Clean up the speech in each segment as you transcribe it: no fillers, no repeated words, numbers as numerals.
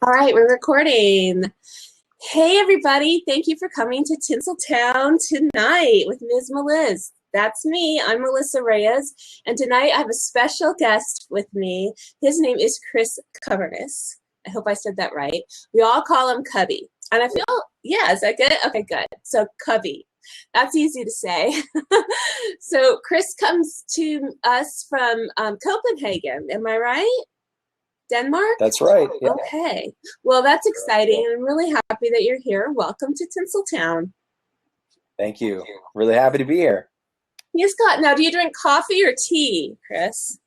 All right, we're recording. Hey, everybody. Thank you for coming to Tinsel Town tonight with Ms. Meliz. That's me. I'm Melissa Reyes. And tonight I have a special guest with me. His name is Chris Kubbernus. I hope I said that right. We all call him Kubby. And I feel, yeah, is that good? Okay, good. So Kubby. That's easy to say. So Chris comes to us from Copenhagen. Am I right? Denmark? That's right. Yeah. Okay. Well, that's exciting. I'm really happy that you're here. Welcome to Tinsel Town. Thank you. Really happy to be here. Yes, Scott. Now, do you drink coffee or tea, Chris?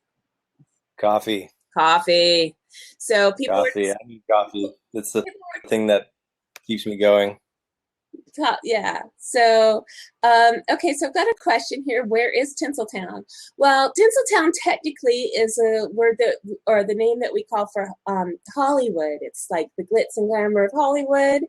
Coffee. Coffee. So people Coffee. I need coffee. That's the thing that keeps me going. Yeah. So, okay. So I've got a question here. Where is Tinsel Town? Well, Tinsel Town technically is a word that, or the name that we call for Hollywood. It's like the glitz and glamour of Hollywood.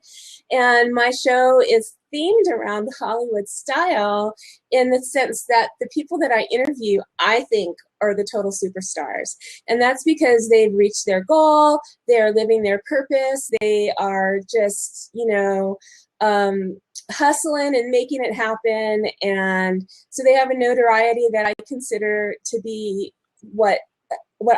And my show is themed around the Hollywood style in the sense that the people that I interview, I think, are the total superstars. And that's because they've reached their goal. They're living their purpose. They are just, hustling and making it happen. And so they have a notoriety that I consider to be what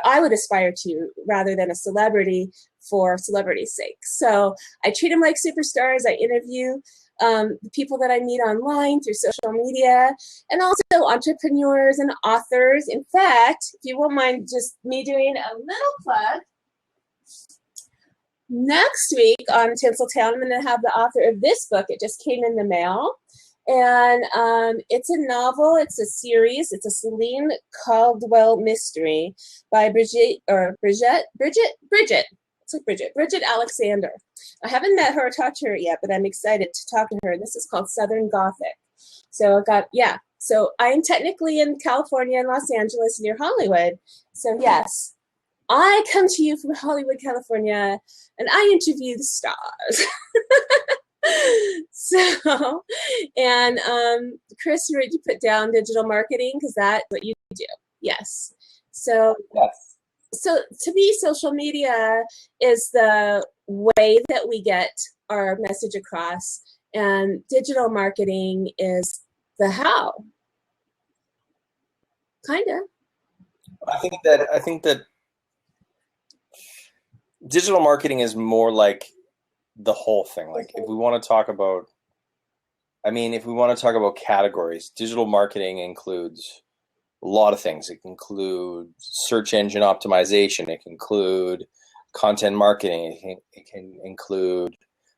I would aspire to rather than a celebrity for celebrity's sake. So I treat them like superstars. I interview the people that I meet online through social media, and also entrepreneurs and authors. In fact, if you won't mind just me doing a little plug, next week on Tinsel Town, I'm going to have the author of this book. It just came in the mail. And it's a novel. It's a series. It's a Celine Caldwell mystery by Bridget. It's like Bridget Alexander. I haven't met her or talked to her yet, but I'm excited to talk to her. This is called Southern Gothic. So So I'm technically in California and Los Angeles near Hollywood. So yes, I come to you from Hollywood, California, and I interview the stars. So, and Chris, you ready to put down digital marketing? Because that's what you do. Yes. So, Yes. So to me, social media is the way that we get our message across, and digital marketing is the how. Kind of. I think that digital marketing is more like the whole thing. Like if we want to talk about categories, digital marketing includes a lot of things. It can include search engine optimization. It can include content marketing. It can include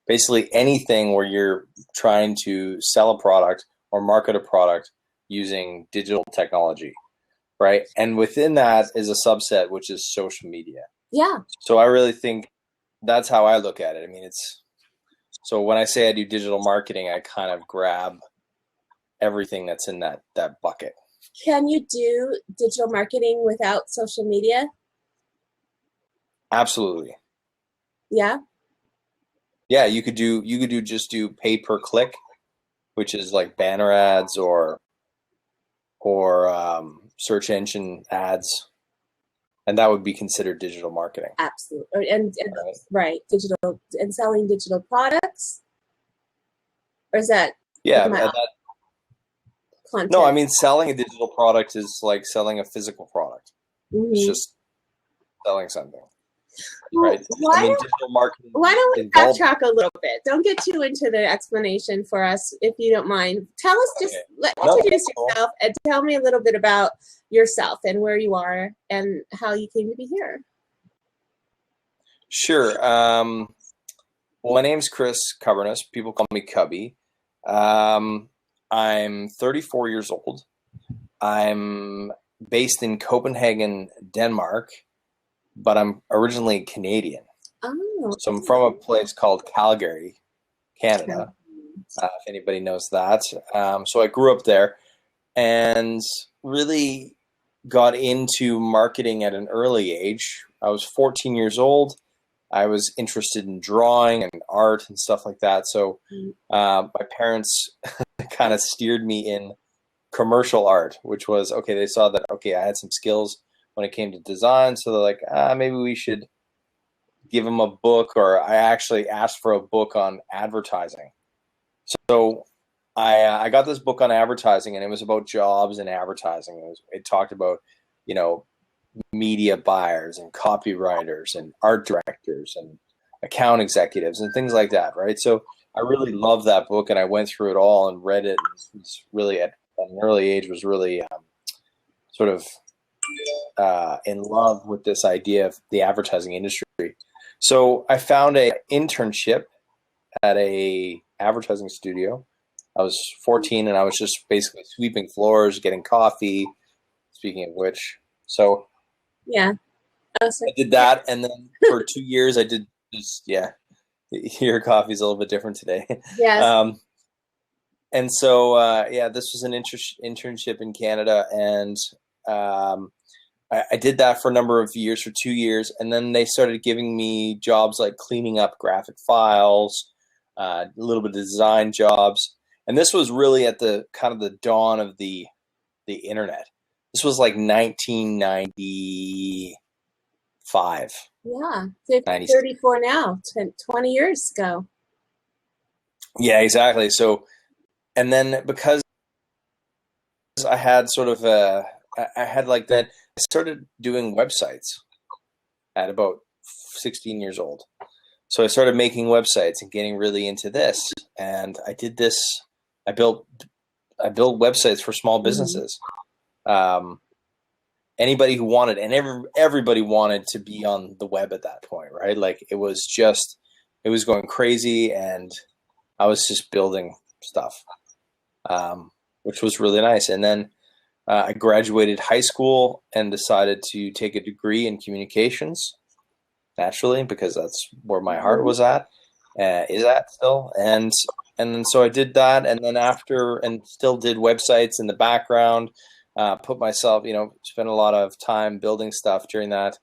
basically anything where you're trying to sell a product or market a product using digital technology, right? And within that is a subset, which is social media. Yeah. So I really think that's how I look at it. I mean, so when I say I do digital marketing, I kind of grab everything that's in that bucket. Can you do digital marketing without social media? Absolutely. Yeah. Yeah, you could just do pay per click, which is like banner ads or search engine ads. And that would be considered digital marketing. Absolutely. And right, digital and selling digital products? Or is that content? No, I mean selling a digital product is like selling a physical product. Mm-hmm. It's just selling something. Well, right? Digital marketing. Why don't we backtrack a little bit? Don't get too into the explanation for us, if you don't mind. Tell us introduce yourself and tell me a little bit about yourself and where you are and how you came to be here. Sure. Well, my name's Chris Kubbernus. People call me Kubby. I'm 34 years old. I'm based in Copenhagen, Denmark, but I'm originally Canadian. Oh. So I'm from a place called Calgary, Canada, if anybody knows that. So I grew up there and really got into marketing at an early age. I was 14 years old. I was interested in drawing and art and stuff like that. So my parents kind of steered me in commercial art, which was, okay, they saw that, okay, I had some skills when it came to design. So they're like, maybe we should give them a book, or I actually asked for a book on advertising. So I got this book on advertising, and it was about jobs and advertising. It talked about, you know, media buyers and copywriters and art directors and account executives and things like that, right? So I really loved that book, and I went through it all and read it. And was really at an early age was really sort of in love with this idea of the advertising industry. So I found a internship at a advertising studio. I was 14, and I was just basically sweeping floors, getting coffee. Speaking of which, so Yeah. I did that, and then for 2 years I did just Your coffee's a little bit different today. Yes. And so this was an internship in Canada, and I did that for a number of years, for 2 years, and then they started giving me jobs like cleaning up graphic files, a little bit of design jobs, and this was really at the kind of the dawn of the internet. This was like 1995. Yeah. So 34 now, 20 years ago. Yeah, exactly. So, and then because I had sort of I had like that, I started doing websites at about 16 years old. So I started making websites and getting really into this. And I did this, I built websites for small businesses. Anybody who wanted, and everybody wanted to be on the web at that point, right? Like it was going crazy, and I was just building stuff, which was really nice. And then I graduated high school and decided to take a degree in communications, naturally, because that's where my heart was at, is at still. And then so I did that, and then after, and still did websites in the background, put myself, spent a lot of time building stuff during that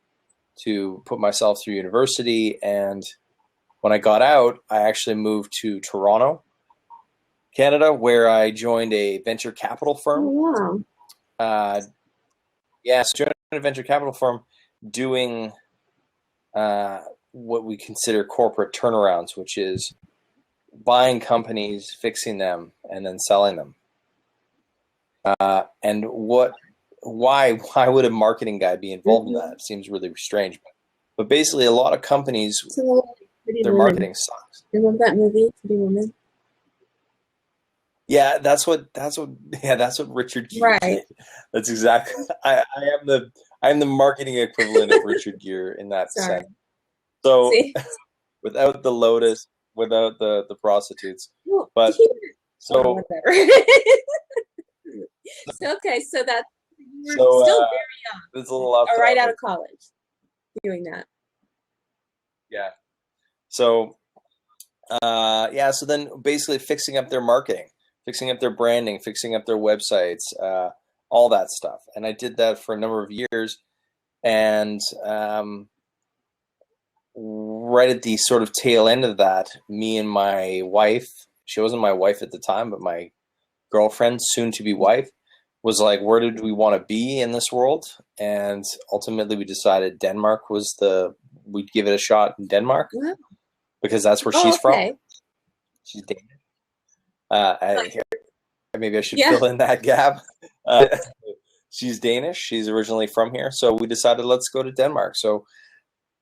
to put myself through university. And when I got out, I actually moved to Toronto, Canada, where I joined a venture capital firm. Oh, wow. So joined a venture capital firm doing what we consider corporate turnarounds, which is buying companies, fixing them, and then selling them. And why would a marketing guy be involved in that? It seems really strange. But basically, a lot of companies, their marketing sucks. Remember that movie, Pretty Woman? Yeah, that's what Richard Gere did. That's exactly. I am the marketing equivalent of Richard Gere in that sense. So without the Lotus, without the prostitutes, but so whatever. Okay, so that you're still very young. It's a little off right out of college, doing that. Yeah. So, so then basically fixing up their marketing, fixing up their branding, fixing up their websites, all that stuff. And I did that for a number of years. And right at the sort of tail end of that, me and my wife, she wasn't my wife at the time, but my girlfriend, soon to be wife, was like, where did we want to be in this world? And ultimately we decided Denmark we'd give it a shot in Denmark. Wow. Because that's where she's from. She's Danish. Maybe I should fill in that gap. She's Danish. She's originally from here. So we decided, let's go to Denmark. So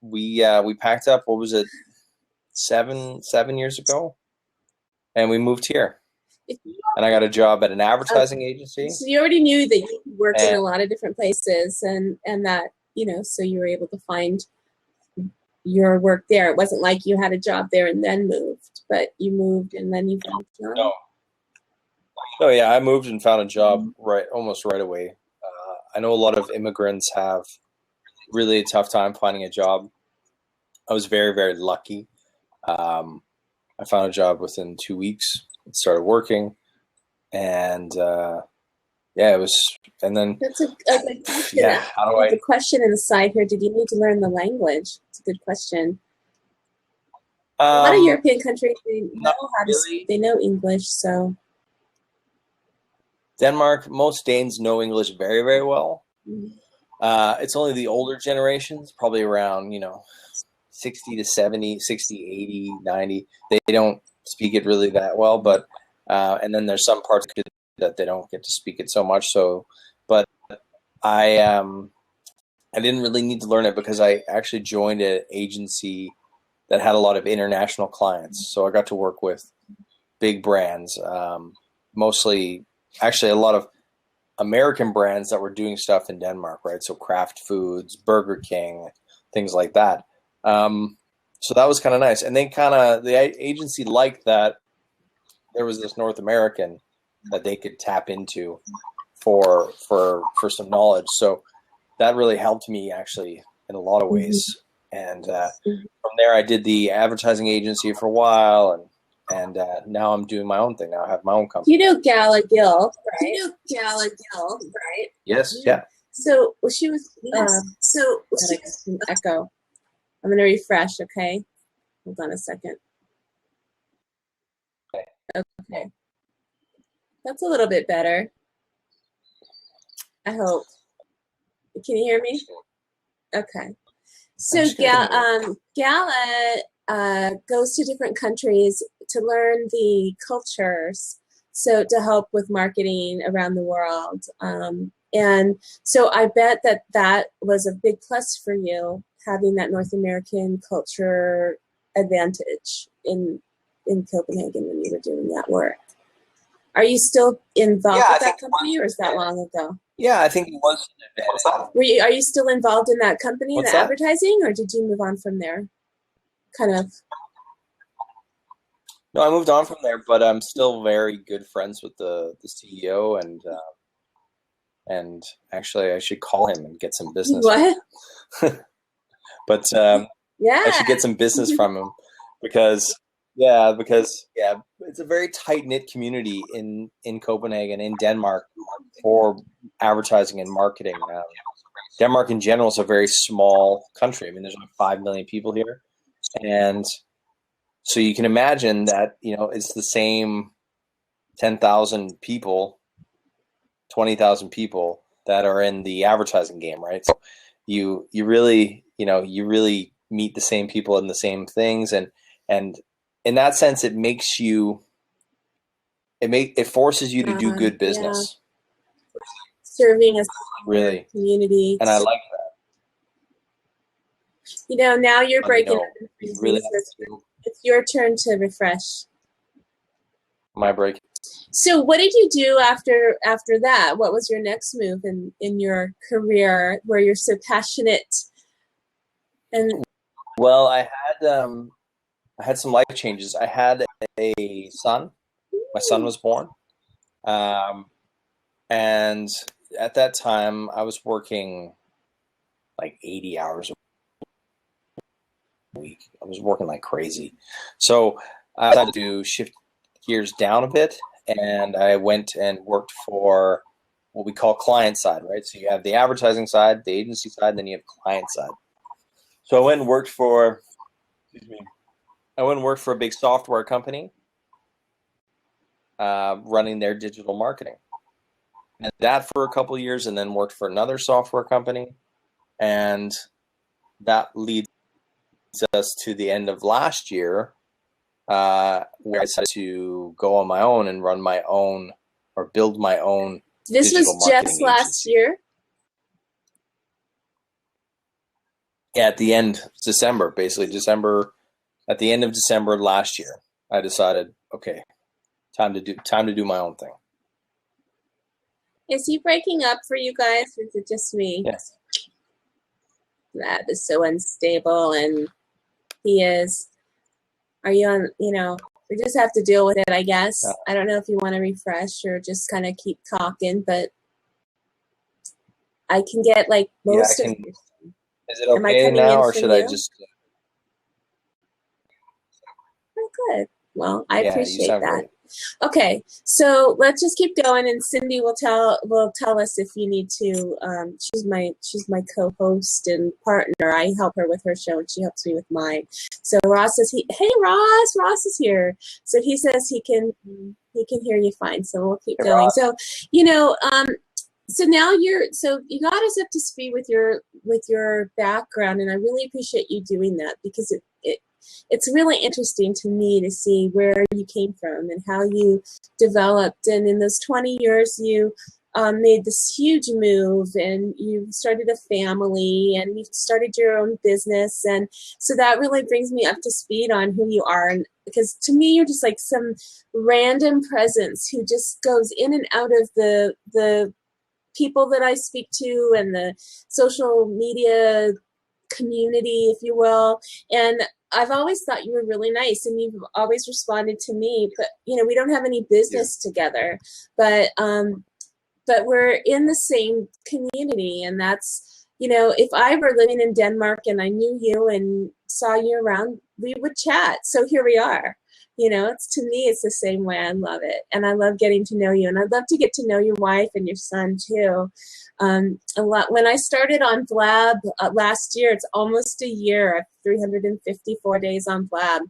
we packed up, what was it, 7 years ago? And we moved here. And I got a job at an advertising agency. So you already knew that you worked in a lot of different places, and that, so you were able to find your work there. It wasn't like you had a job there and then moved, but you moved and then you found a job. No, yeah, I moved and found a job almost right away. I know a lot of immigrants have really a tough time finding a job. I was very, very lucky. I found a job within 2 weeks. Started working, and it was. And then that's a good question. How do I? The question in the side here: did you need to learn the language? It's a good question. A lot of European countries, they know how to. They know English, so. Denmark, most Danes know English very, very well. It's only the older generations, probably around 60 to 70, 60, 80, 90. They don't speak it really that well, but and then there's some parts that they don't get to speak it so much. So, but I didn't really need to learn it because I actually joined an agency that had a lot of international clients. So I got to work with big brands, mostly actually a lot of American brands that were doing stuff in Denmark, right? So Kraft Foods, Burger King, things like that. So that was kind of nice. And they the agency liked that there was this North American that they could tap into for some knowledge. So that really helped me actually in a lot of ways. And from there, I did the advertising agency for a while, and now I'm doing my own thing. Now I have my own company. You know Gala Gill, right? You know Gala Gill, right? Yes, yeah. So she was. Echo. I'm going to refresh. Okay, hold on a second. Okay, that's a little bit better. I hope. Can you hear me? Okay. So Gala goes to different countries to learn the cultures, so to help with marketing around the world. And so I bet that was a big plus for you, having that North American culture advantage in Copenhagen when you were doing that work. Are you still involved with that company, or is that long ago? Yeah, I think it was an advantage. Are you still involved in that company, in the advertising, or did you move on from there? Kind of. No, I moved on from there, but I'm still very good friends with the CEO, and actually I should call him and get some business. What? But yeah, I should get some business from him because it's a very tight-knit community in Copenhagen, in Denmark, for advertising and marketing. Denmark in general is a very small country. I mean, there's like 5 million people here, and so you can imagine that, it's the same 10,000 people, 20,000 people that are in the advertising game, right? So you really meet the same people and the same things, and in that sense, it makes you, it forces you to do good business. Yeah. Serving a really community. And I like that. Now you're breaking up. Really, it's your turn to refresh. My break. So what did you do after that? What was your next move in your career where you're so passionate? And well, I had some life changes. I had a son. My son was born. And at that time, I was working like 80 hours a week. I was working like crazy. So I decided to shift gears down a bit, and I went and worked for what we call client side, right? So you have the advertising side, the agency side, and then you have client side. So I went and worked for, a big software company, running their digital marketing. And that for a couple of years, and then worked for another software company. And that leads us to the end of last year, where I decided to go on my own and run my own, or build my own. This was just last year? Yeah, at the end of December, at the end of December last year, I decided, okay, time to do my own thing. Is he breaking up for you guys, or is it just me? Yes. That is so unstable, and he is. Are you on, we just have to deal with it, I guess. Yeah. I don't know if you want to refresh or just kind of keep talking, but I can get like most of your. Is it okay now, or should I just? Oh, good. Well, I appreciate that. Great. Okay, so let's just keep going, and Cindy will tell us if you need to. She's my co-host and partner. I help her with her show, and she helps me with mine. So Ross says hey Ross is here. So he says he can hear you fine. So we'll keep going. Ross. So So now so you got us up to speed with your background, and I really appreciate you doing that, because it's really interesting to me to see where you came from and how you developed. And in those 20 years, you made this huge move, and you started a family, and you started your own business. And so that really brings me up to speed on who you are. And because to me, you're just like some random presence who just goes in and out of the people that I speak to and the social media community, if you will. And I've always thought you were really nice, and you've always responded to me. But we don't have any business together, but we're in the same community. And that's, if I were living in Denmark and I knew you and saw you around, we would chat. So here we are. To me, it's the same way. I love it. And I love getting to know you. And I'd love to get to know your wife and your son too. A lot. When I started on Blab last year, it's almost a year, 354 days on Blab.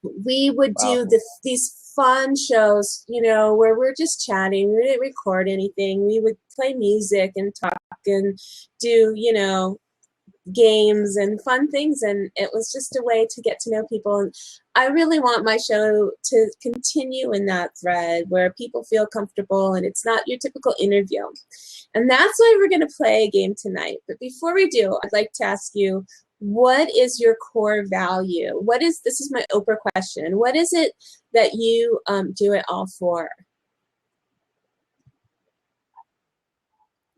We would do these fun shows, where we're just chatting. We didn't record anything. We would play music and talk and do, games and fun things, and it was just a way to get to know people. And I really want my show to continue in that thread where people feel comfortable and it's not your typical interview. And that's why we're going to play a game tonight. But before we do, I'd like to ask you, what is your core value? This is my Oprah question. What is it that you do it all for?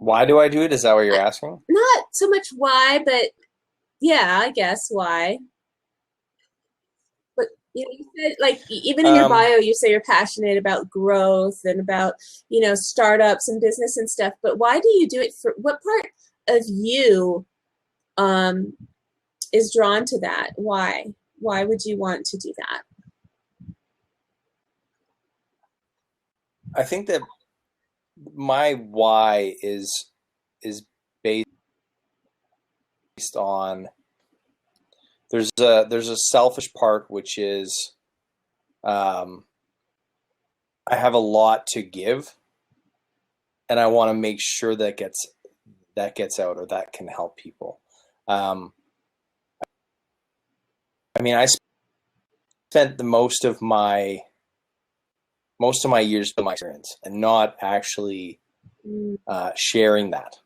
Why do I do it? Is that what you're asking? Not so much why, but yeah, I guess why. But you said, like, even in your bio, you say you're passionate about growth and about, startups and business and stuff. But why do you do it for? What part of you is drawn to that? Why? Why would you want to do that? I think that my why is based on there's a selfish part, which is I have a lot to give, and I want to make sure that gets out, or that can help people. I mean, I spent the most of my years of my experience and not actually sharing that,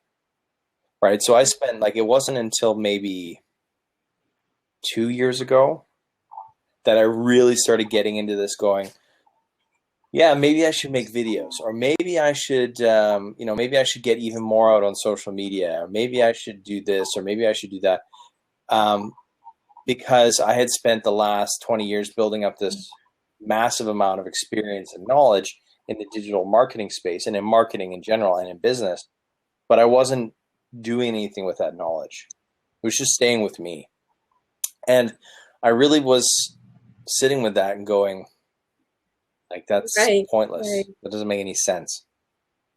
right? So I spent, it wasn't until maybe 2 years ago that I really started getting into this, going, yeah, maybe I should make videos, or maybe I should, maybe I should get even more out on social media, or maybe I should do this, or maybe I should do that. Because I had spent the last 20 years building up this massive amount of experience and knowledge in the digital marketing space, and in marketing in general, and in business, but I wasn't doing anything with that knowledge. It was just staying with me. And I really was sitting with that and going, that's pointless. Right. That doesn't make any sense.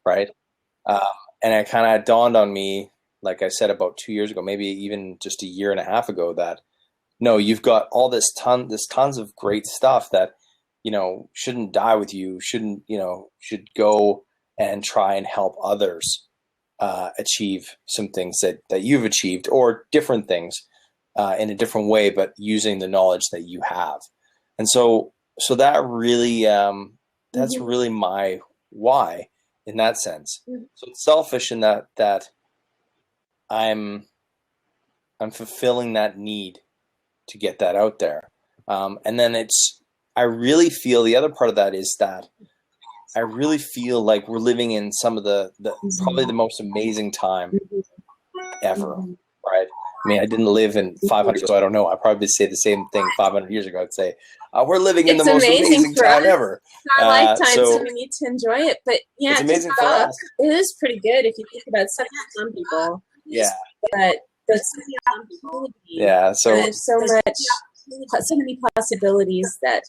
Right. And it kind of dawned on me, like I said, about 2 years ago, maybe even just a year and a half ago, that no, you've got all this tons of great stuff that, shouldn't die with you, should go and try and help others achieve some things that you've achieved, or different things in a different way, but using the knowledge that you have. And so that really, that's really my why in that sense. So it's selfish in that I'm fulfilling that need to get that out there. And then I really feel the other part of that is that I really feel like we're living in some of the probably the most amazing time ever, right? I mean, I didn't live in 500 years, so I don't know. I'd probably say the same thing 500 years ago. I'd say, we're living in the most amazing time ever. Our lifetime, so we need to enjoy it. But yeah, it's amazing for us. It is pretty good if you think about some people. Yeah. But yeah, so there's so many possibilities that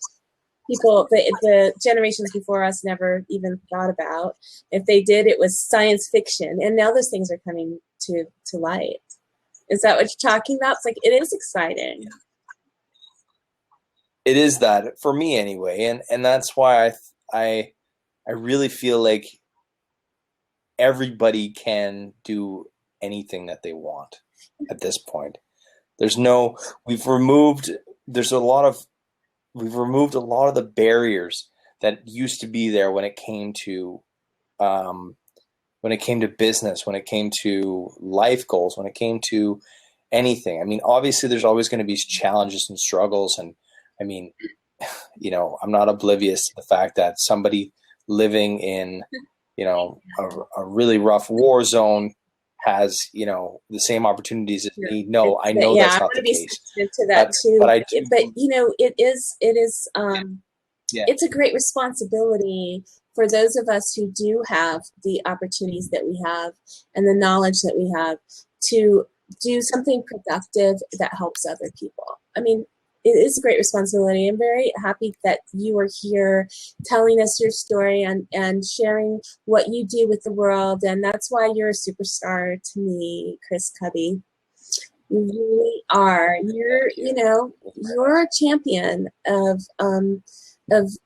people, the generations before us, never even thought about. If they did, it was science fiction, and now those things are coming to light. Is that what you're talking about? It's like, it is exciting. It is that, for me anyway, and that's why I really feel like everybody can do anything that they want at this point. We've removed a lot of the barriers that used to be there when it came to business, when it came to life goals, when it came to anything. I mean, obviously there's always going to be challenges and struggles. And I mean, I'm not oblivious to the fact that somebody living in, a really rough war zone has, the same opportunities as me. No, I know that's not the case. To that too. But it's a great responsibility for those of us who do have the opportunities that we have and the knowledge that we have to do something productive that helps other people. I mean, it is a great responsibility. I'm very happy that you are here telling us your story and sharing what you do with the world. And that's why you're a superstar to me, Chris Kubby. You really are. You're a champion of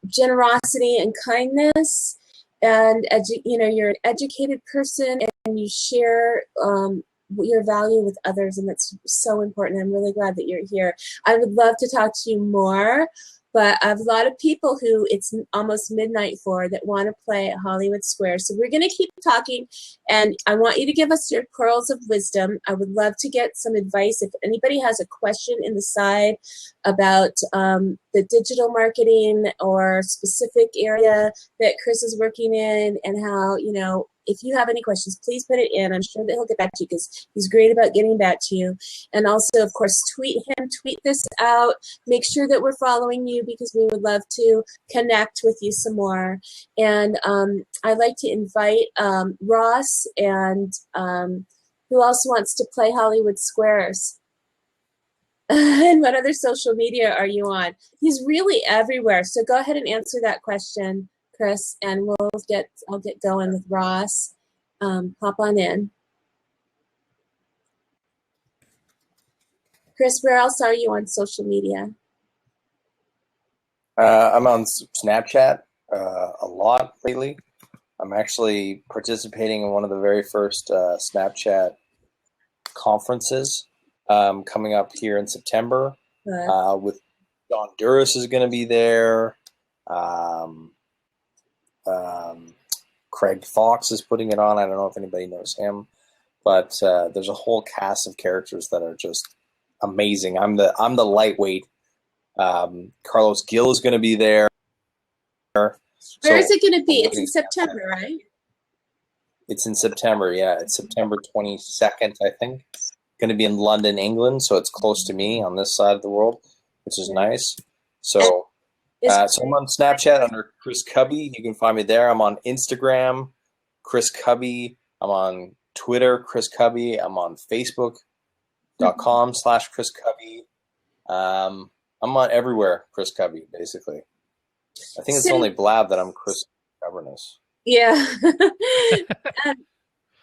generosity and kindness, and you're an educated person, and you share your value with others, and that's so important. I'm really glad that you're here. I would love to talk to you more, but I have a lot of people who it's almost midnight for that want to play at Hollywood Square. So we're going to keep talking, and I want you to give us your pearls of wisdom. I would love to get some advice. If anybody has a question in the side about the digital marketing or specific area that Chris is working in, and how, if you have any questions, please put it in. I'm sure that he'll get back to you because he's great about getting back to you. And also, of course, tweet this out. Make sure that we're following you because we would love to connect with you some more. And I'd like to invite Ross and who else wants to play Hollywood Squares? And what other social media are you on? He's really everywhere. So go ahead and answer that question, Chris, and I'll get going with Ross. Hop on in. Chris, where else are you on social media? I'm on Snapchat a lot lately. I'm actually participating in one of the very first Snapchat conferences coming up here in September. With John Duras is going to be there. Craig Fox is putting it on. I don't know if anybody knows him, but there's a whole cast of characters that are just amazing. I'm the lightweight. Carlos Gil is going to be there. Where is it going to be? It's in September, right? It's in September, yeah. It's September 22nd, I think. Going to be in London, England, so it's close to me on this side of the world, which is nice. So, so I'm on Snapchat under Chris Kubby. You can find me there. I'm on Instagram, Chris Kubby. I'm on Twitter, Chris Kubby. I'm on Facebook.com/Chris Kubby. I'm on everywhere, Chris Kubby, basically. I think it's only Blab that I'm Chris Kubbernus. Yeah.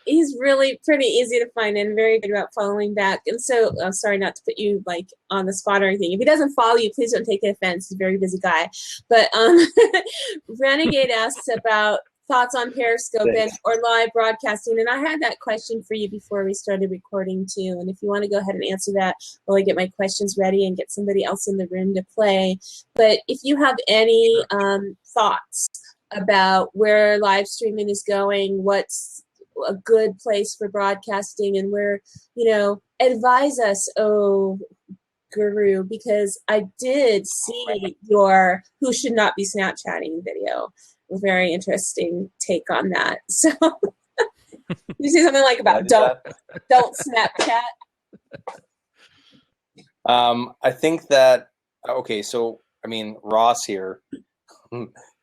He's really pretty easy to find and very good about following back. And so, I'm sorry not to put you like on the spot or anything. If he doesn't follow you, please don't take offense. He's a very busy guy. But Renegade asks about thoughts on Periscope or live broadcasting. And I had that question for you before we started recording too. And if you want to go ahead and answer that while I get my questions ready and get somebody else in the room to play. But if you have any thoughts about where live streaming is going, what's a good place for broadcasting, and where, advise us, guru, because I did see your Who Should Not Be Snapchatting video. A very interesting take on that. So you see something like about don't Snapchat. I think that, so Ross here,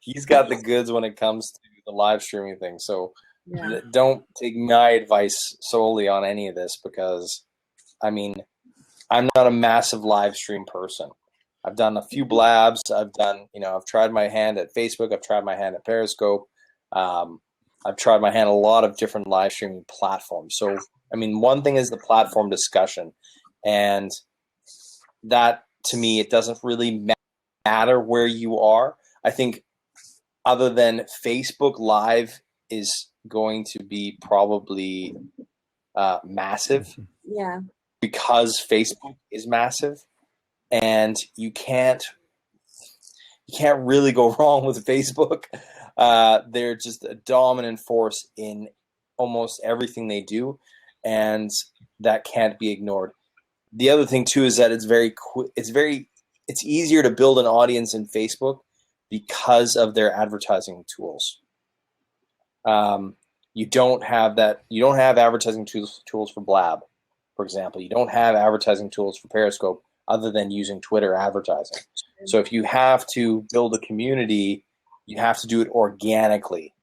he's got the goods when it comes to the live streaming thing. So don't take my advice solely on any of this, because I'm not a massive live stream person. I've done a few blabs. I've tried my hand at Facebook. I've tried my hand at Periscope. I've tried my hand at a lot of different live streaming platforms. So, one thing is the platform discussion, and that, to me, it doesn't really matter where you are. I think other than Facebook Live is going to be probably massive. Yeah. Because Facebook is massive, and you can't really go wrong with Facebook. They're just a dominant force in almost everything they do, and that can't be ignored. The other thing too is that it's easier to build an audience in Facebook because of their advertising tools. You don't have advertising tools for Blab, for example. You don't have advertising tools for Periscope other than using Twitter advertising. So if you have to build a community, you have to do it organically,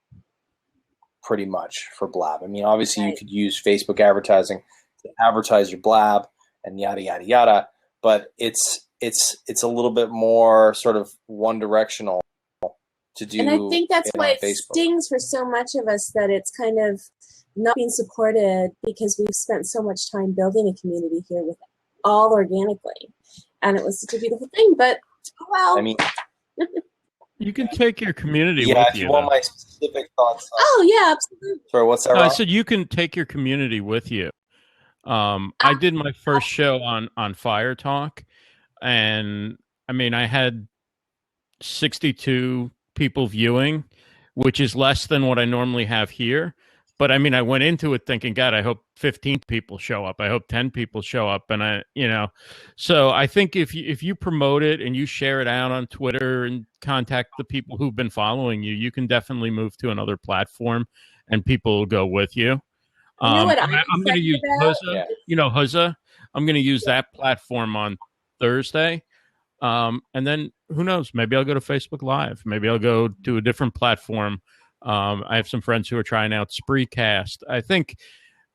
pretty much, for Blab. I mean, obviously you could use Facebook advertising to advertise your Blab and yada yada yada, but it's a little bit more sort of one directional to do. And I think that's why it Facebook stings for so much of us that it's kind of not being supported, because we've spent so much time building a community here with all organically, and it was such a beautiful thing. But well, I mean, you can take your community yeah, with if you. you want my specific thoughts. Oh yeah, absolutely. Sorry, what's that? No, I said you can take your community with you. I did my first show on Fire Talk, and I mean, I had 62 people viewing, which is less than what I normally have here. But I mean, I went into it thinking, God, I hope 15 people show up. I hope 10 people show up. And so I think if you promote it and you share it out on Twitter and contact the people who've been following you, you can definitely move to another platform and people will go with you. You know what I'm going to use Huzza. Yeah. You know, Huzza. I'm going to use that platform on Thursday. And then who knows? Maybe I'll go to Facebook Live. Maybe I'll go to a different platform. I have some friends who are trying out Spreecast. I think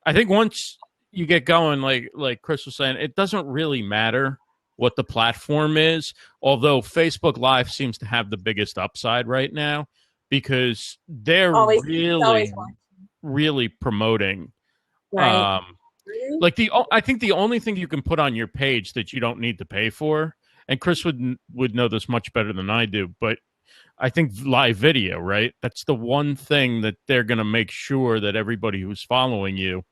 once you get going, like Chris was saying, it doesn't really matter what the platform is. Although Facebook Live seems to have the biggest upside right now because they're really promoting. Right. Like I think the only thing you can put on your page that you don't need to pay for, and Chris would know this much better than I do, but I think live video, right? That's the one thing that they're going to make sure that everybody who's following you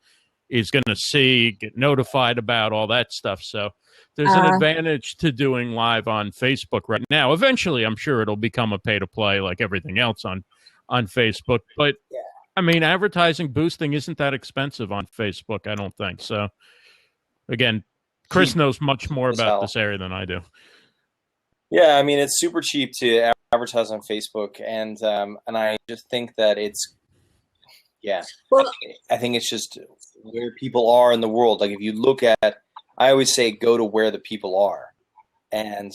is going to see, get notified about, all that stuff. So there's an advantage to doing live on Facebook right now. Eventually, I'm sure it'll become a pay-to-play like everything else on Facebook. But, I mean, advertising boosting isn't that expensive on Facebook, I don't think. So, again, Chris knows much more about this area than I do. Yeah, I mean, it's super cheap to advertise on Facebook, and I just think that it's, well, I think it's just where people are in the world. Like if you look at, I always say go to where the people are, and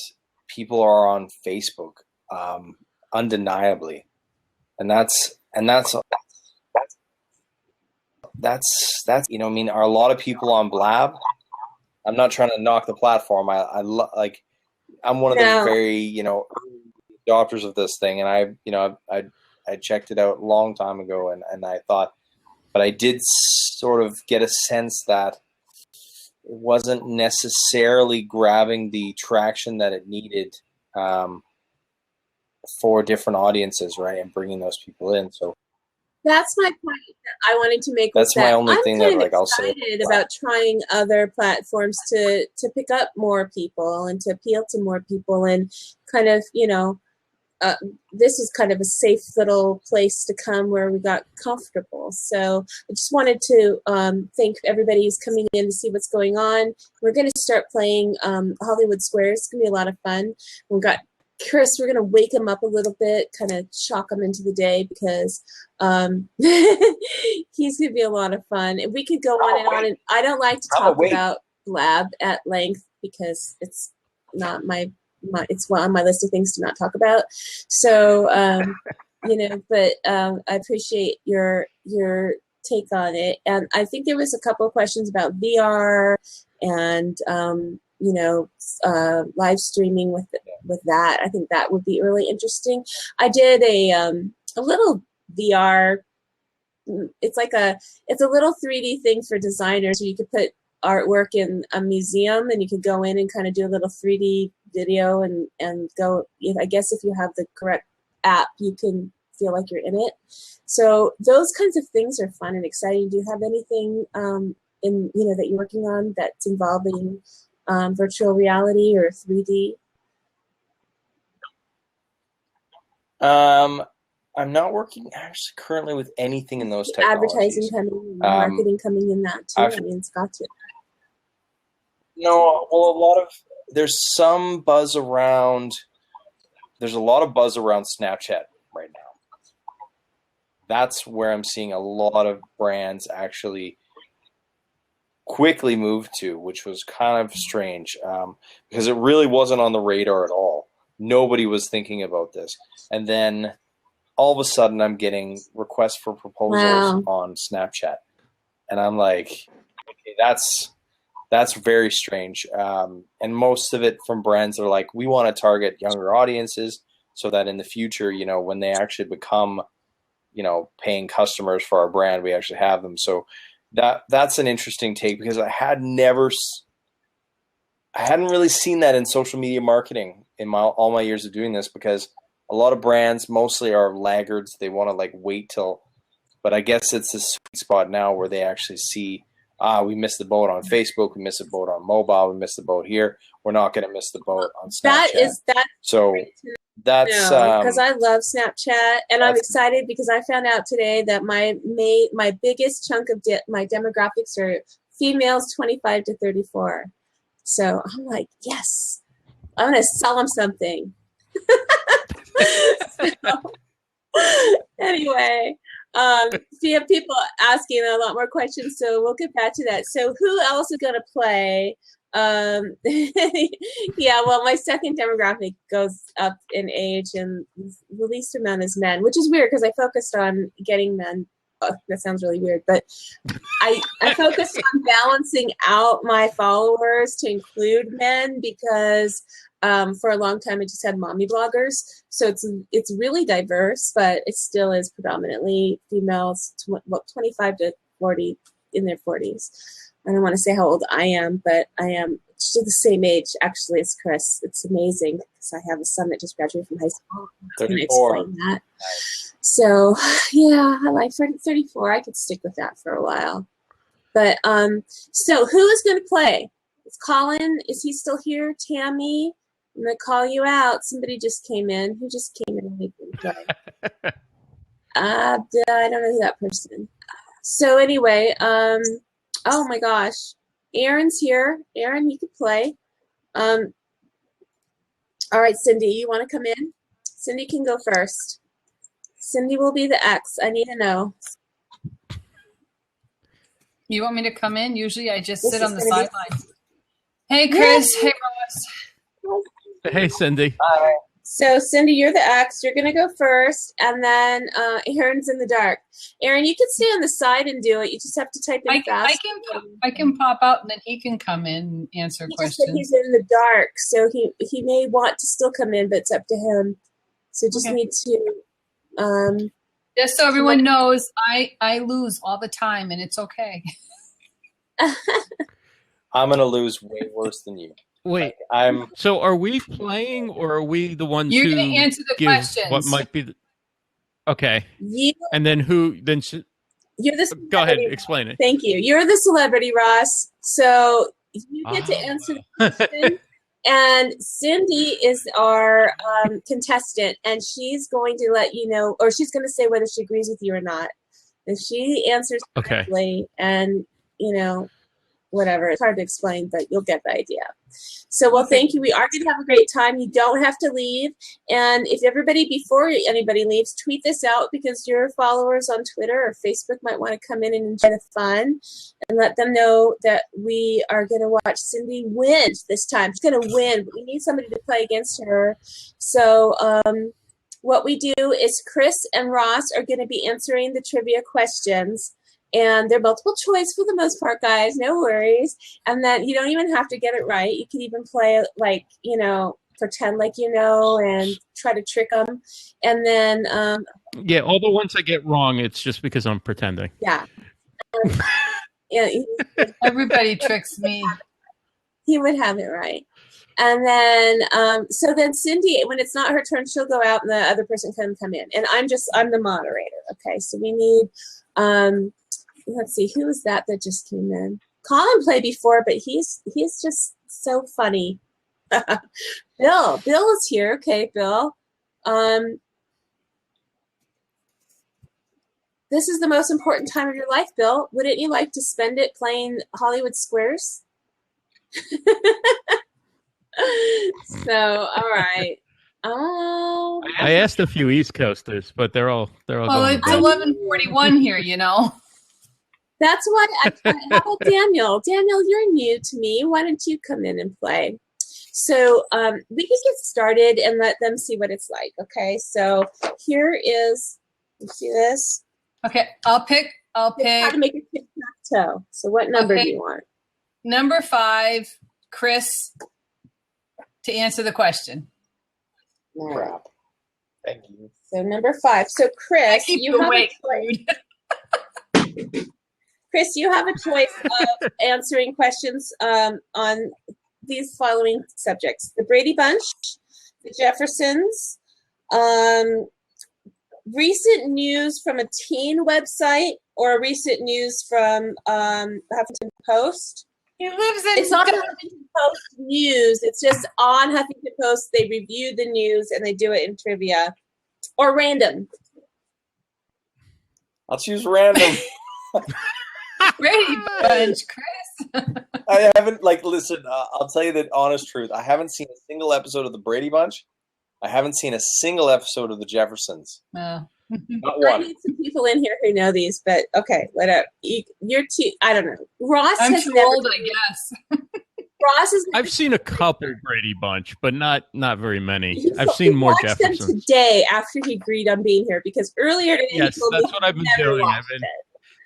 people are on Facebook, undeniably, and that's you know, I mean, are a lot of people on Blab? I'm not trying to knock the platform. I'm one of the very, you know, adopters of this thing, and I checked it out a long time ago, and I thought, but I did sort of get a sense that it wasn't necessarily grabbing the traction that it needed for different audiences, right, and bringing those people in. So that's my point that I wanted to make. That's my only thing that, like, I'll say. I'm excited about trying other platforms to pick up more people and to appeal to more people, and kind of, you know, this is kind of a safe little place to come where we got comfortable. So I just wanted to thank everybody who's coming in to see what's going on. We're going to start playing Hollywood Squares. It's going to be a lot of fun. We've got Chris, we're going to wake him up a little bit, kind of shock him into the day, because he's going to be a lot of fun. And we could go on and on. And I don't like to talk about Blab at length because it's not it's on my list of things to not talk about. So, you know, but I appreciate your take on it. And I think there was a couple of questions about VR and, you know, live streaming with that. I think that would be really interesting. I did a little VR. It's a little 3D thing for designers. So you could put artwork in a museum, and you could go in and kind of do a little 3D video and go. I guess if you have the correct app, you can feel like you're in it. So those kinds of things are fun and exciting. Do you have anything that you're working on that's involving virtual reality or 3D? I'm not working actually currently with anything in those technologies. Advertising coming, marketing coming in that too. It's got to. No, well, there's some buzz around. There's a lot of buzz around Snapchat right now. That's where I'm seeing a lot of brands actually quickly move to, which was kind of strange because it really wasn't on the radar at all. Nobody was thinking about this. And then all of a sudden I'm getting requests for proposals on Snapchat. And I'm like, okay, that's very strange. And most of it from brands that are like, we want to target younger audiences so that in the future, when they actually become, paying customers for our brand, we actually have them. So that's an interesting take because I hadn't really seen that in social media marketing in all my years of doing this, because a lot of brands mostly are laggards. They want to wait till, but I guess it's a sweet spot now where they actually see, we missed the boat on Facebook, we missed the boat on mobile, we missed the boat here. We're not going to miss the boat on Snapchat. That's because I love Snapchat, and I'm excited because I found out today that my biggest chunk of my demographics are females 25 to 34. So I'm like, yes, I'm going to sell them something. Anyway, we have people asking a lot more questions, so we'll get back to that. So who else is going to play? Yeah, well, my second demographic goes up in age, and the least amount is men, which is weird because I focused on getting men. Oh, that sounds really weird, but I focused on balancing out my followers to include men because for a long time I just had mommy bloggers, so it's really diverse, but it still is predominantly females, 25 to 40, in their 40s. I don't want to say how old I am, but I am the same age actually as Chris. It's amazing because I have a son that just graduated from high school. I can explain that. So yeah, I like 34. I could stick with that for a while. But so who is going to play? Is Colin? Is he still here? Tammy? I'm going to call you out. Somebody just came in. Who just came in and made them play? I don't know who that person. So anyway, oh my gosh, Aaron's here. Aaron, you can play. All right, Cindy, you want to come in? Cindy can go first. Cindy will be the X. I need to know. You want me to come in? Usually I just sit on the sidelines. Hey, Chris. Yeah. Hey, Ross. Hey, Cindy. Hi. So, Cindy, you're the X. You're going to go first, and then Aaron's in the dark. Aaron, you can stay on the side and do it. You just have to type in fast. I can pop out, and then he can come in and answer questions. Said he's in the dark, so he may want to still come in, but it's up to him. So just need to... just so everyone knows, I lose all the time, and it's okay. I'm going to lose way worse than you. Wait, so are we playing, or are we the ones You're who going to answer the give questions? What might be okay. And then who? Then you're the go ahead, explain it. Thank you. You're the celebrity, Ross. So you get to answer the question. And Cindy is our contestant, and she's going to let you know, or she's going to say whether she agrees with you or not. If she answers correctly, and whatever. It's hard to explain, but you'll get the idea. So, well, thank you. We are going to have a great time. You don't have to leave. And if everybody, before anybody leaves, tweet this out, because your followers on Twitter or Facebook might want to come in and enjoy the fun, and let them know that we are going to watch Cindy win this time. She's going to win, but we need somebody to play against her. So what we do is Chris and Ross are going to be answering the trivia questions. And they're multiple choice for the most part, guys. No worries. And then you don't even have to get it right. You can even play pretend like and try to trick them. And then yeah, all the ones I get wrong, it's just because I'm pretending. Yeah. Everybody tricks me. He would have it right. And then, so then Cindy, when it's not her turn, she'll go out and the other person can come in. And I'm the moderator. Okay, so we need, let's see, who was that just came in? Colin played before, but he's just so funny. Bill is here. Okay, Bill. This is the most important time of your life, Bill. Wouldn't you like to spend it playing Hollywood Squares? So, all right. Oh, I asked a few East Coasters, but they're all. Well, it's 11:41 here, you know. That's why. How about Daniel? Daniel, you're new to me. Why don't you come in and play? So we can get started and let them see what it's like. Okay. So here is. You see this? Okay, I'll pick. How to make a tic-tac-toe. So what number do you want? Number 5, Chris, to answer the question. Crap. Thank you. So number 5. So Chris, you have awake, a choice. Chris, you have a choice of answering questions on these following subjects: the Brady Bunch, the Jeffersons, recent news from a teen website, or recent news from Huffington Post. He lives in. It's not Huffington Post news. It's just on Huffington Post. They review the news and they do it in trivia, or random. I'll choose random. Brady Bunch, Chris. I haven't, listen, I'll tell you the honest truth. I haven't seen a single episode of the Brady Bunch. I haven't seen a single episode of the Jeffersons. No. Not I one. need some people in here who know these, but okay, whatever. You're too, I don't know. Ross I'm has too never, old, I guess. Ross is. I've seen a couple Brady Bunch, but not very many. I've seen more watched them Jeffersons. today after he agreed on being here, because earlier today Yes, he told me that's what I've been never doing. watched it.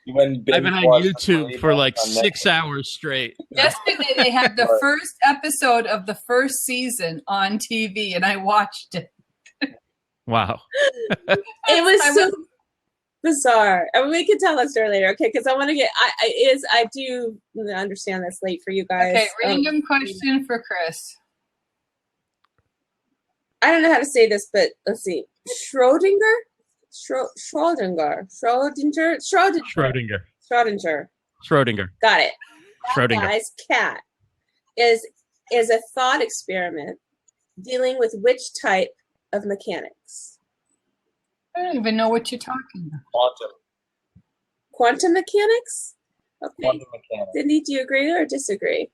I've been on YouTube for like 6 hours straight. Yesterday they had the first episode of the first season on TV, and I watched it. Wow. It was so bizarre. I mean, we can tell that story later, okay? Because I want to get. I do understand that's late for you guys. Okay, random question for Chris. I don't know how to say this, but let's see. Schrodinger. Schrodinger. Got it. That guy's cat is a thought experiment dealing with which type of mechanics? I don't even know what you're talking about. Quantum mechanics? Okay. Quantum mechanics. Cindy, do you agree or disagree?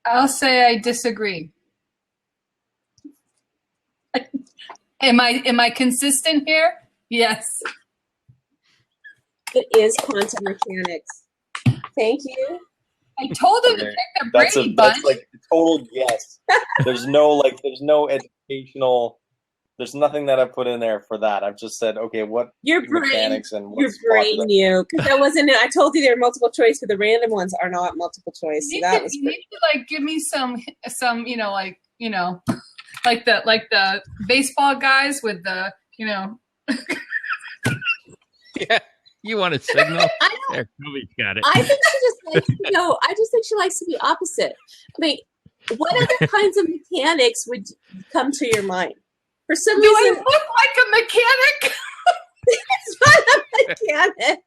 I'll say I disagree. Am I consistent here? Yes. It is quantum mechanics. Thank you. I told him to pick the Brady Bunch. That's like a total yes. There's no educational. There's nothing that I put in there for that. I've just said, okay, what mechanics and what's brain knew, because I wasn't. I told you there are multiple choice, but the random ones are not multiple choice. So that was. You need to give me some like the baseball guys with the Yeah, you want a signal? There, Kubby's got it. I think she just likes to go. I just think she likes to be opposite. I mean, what other kinds of mechanics would come to your mind? For some reason, I look like a mechanic? It's not a mechanic.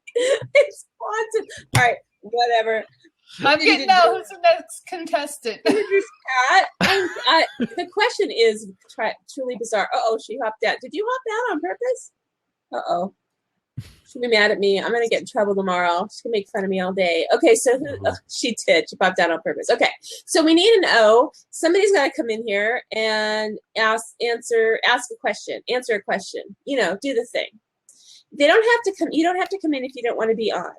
It's quantum. All right, whatever. I'm getting out. Who's the next contestant? The question is truly bizarre. She hopped out. Did you hop out on purpose? She'll be mad at me. I'm going to get in trouble tomorrow. She's going to make fun of me all day. Okay, so she did. She popped out on purpose. Okay, so we need an O. Somebody's got to come in here and ask a question. Answer a question. Do the thing. They don't have to come. You don't have to come in if you don't want to be on.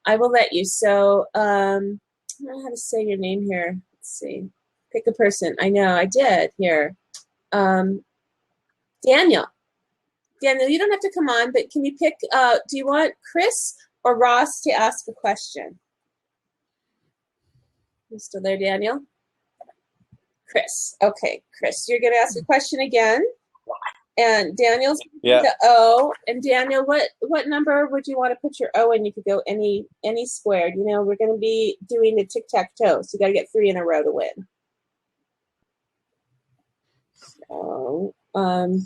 I will let you. So I don't know how to say your name here. Let's see. Pick a person. I know. I did. Here. Daniel. Daniel, you don't have to come on, but can you pick, do you want Chris or Ross to ask a question? You still there, Daniel? Chris. Okay, Chris, you're going to ask a question again. And Daniel's the O. And Daniel, what number would you want to put your O in? You could go any squared. We're going to be doing the tic-tac-toe, so you got to get 3 in a row to win. So, 5.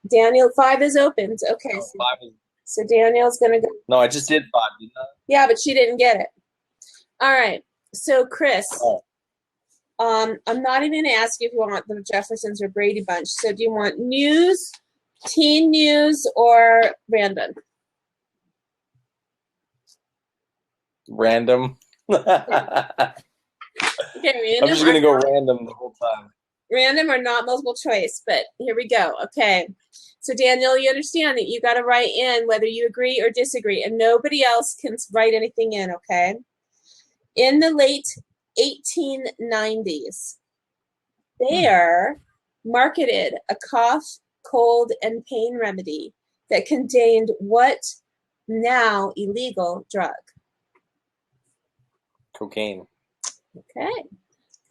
Daniel, 5 is opened. Okay. No, So, 5 is... so Daniel's going to go. No, I just did 5, didn't I? Yeah, but she didn't get it. All right. So, Chris, Oh. I'm not even going to ask you if you want the Jeffersons or Brady Bunch. So do you want news, teen news, or random? Random. Okay, random. I'm just going to go random the whole time. Random or not multiple choice, but here we go. Okay. So Daniel, you understand that you got to write in whether you agree or disagree, and nobody else can write anything in, okay? In the late 1890s, Bayer marketed a cough, cold, and pain remedy that contained what now illegal drug? Cocaine. Okay.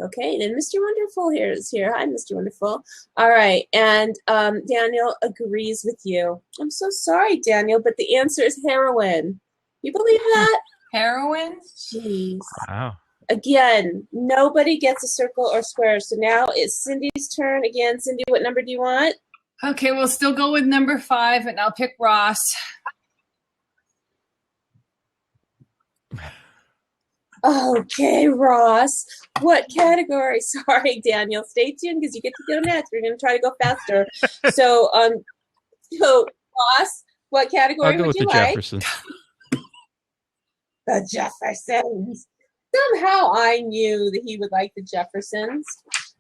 Okay, and Mr. Wonderful here is here. Hi, Mr. Wonderful. All right, and Daniel agrees with you. I'm so sorry, Daniel, but the answer is heroin. You believe that? Heroin? Jeez. Wow. Again, nobody gets a circle or square. So now it's Cindy's turn again. Cindy, what number do you want? Okay, we'll still go with number 5, and I'll pick Ross. Okay, Ross. What category? Sorry, Daniel. Stay tuned because you get to go next. We're going to try to go faster. So Ross, what category I'll go would with you the like? Jeffersons. The Jeffersons. Somehow I knew that he would like the Jeffersons.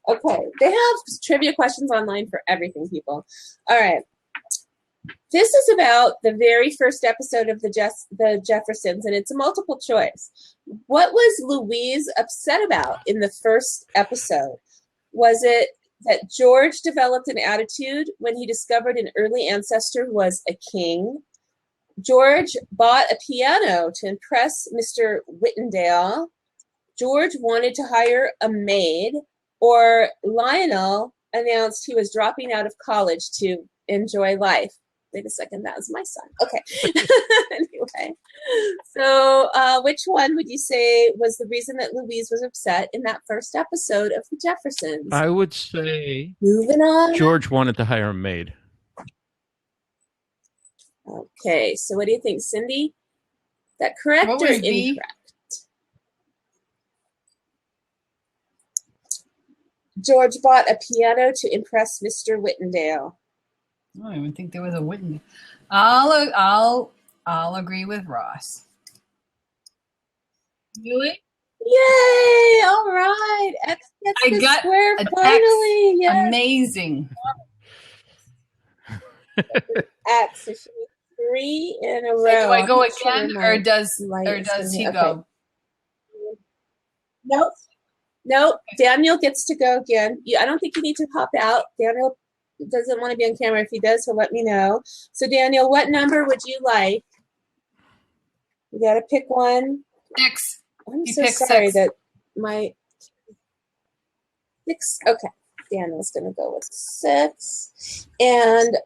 Okay, they have trivia questions online for everything, people. All right. This is about the very first episode of the Jeffersons, and it's a multiple choice. What was Louise upset about in the first episode? Was it that George developed an attitude when he discovered an early ancestor was a king? George bought a piano to impress Mr. Whitendale. George wanted to hire a maid, or Lionel announced he was dropping out of college to enjoy life. Wait a second, that was my son. Okay. Anyway, so which one would you say was the reason that Louise was upset in that first episode of The Jeffersons? I would say Moving on. George wanted to hire a maid. Okay, so what do you think, Cindy? Is that correct What or was B? incorrect? George bought a piano to impress Mr. Whitendale. I don't even think there was a Whitney. I'll agree with Ross. Really? Yay! All right. X gets I the got square an finally. X. Yes. Amazing. X. So she needs 3 in a row. Do I go I'm sure again, my or does light is he gonna- go? okay. Nope. Daniel gets to go again. I don't think you need to pop out. Daniel doesn't want to be on camera. If he does, he'll let me know. So, Daniel, what number would you like? You got to pick one. 6. I'm You so pick sorry 6. that my 6. Okay, Daniel's going to go with 6. And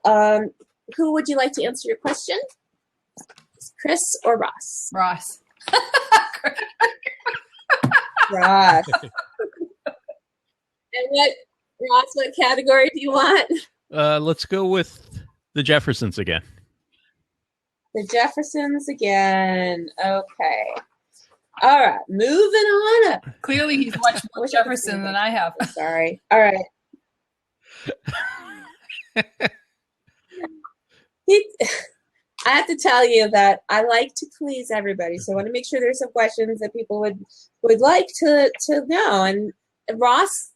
who would you like to answer your question? Chris or Ross? Ross. Ross. And Ross, what category do you want? Let's go with the Jeffersons again. The Jeffersons again. Okay. All right. Moving on up. Clearly, he's watched more Wish I could Jefferson see than that. I have. Sorry. All right. I have to tell you that I like to please everybody, so I want to make sure there's some questions that people would like to know. And Ross,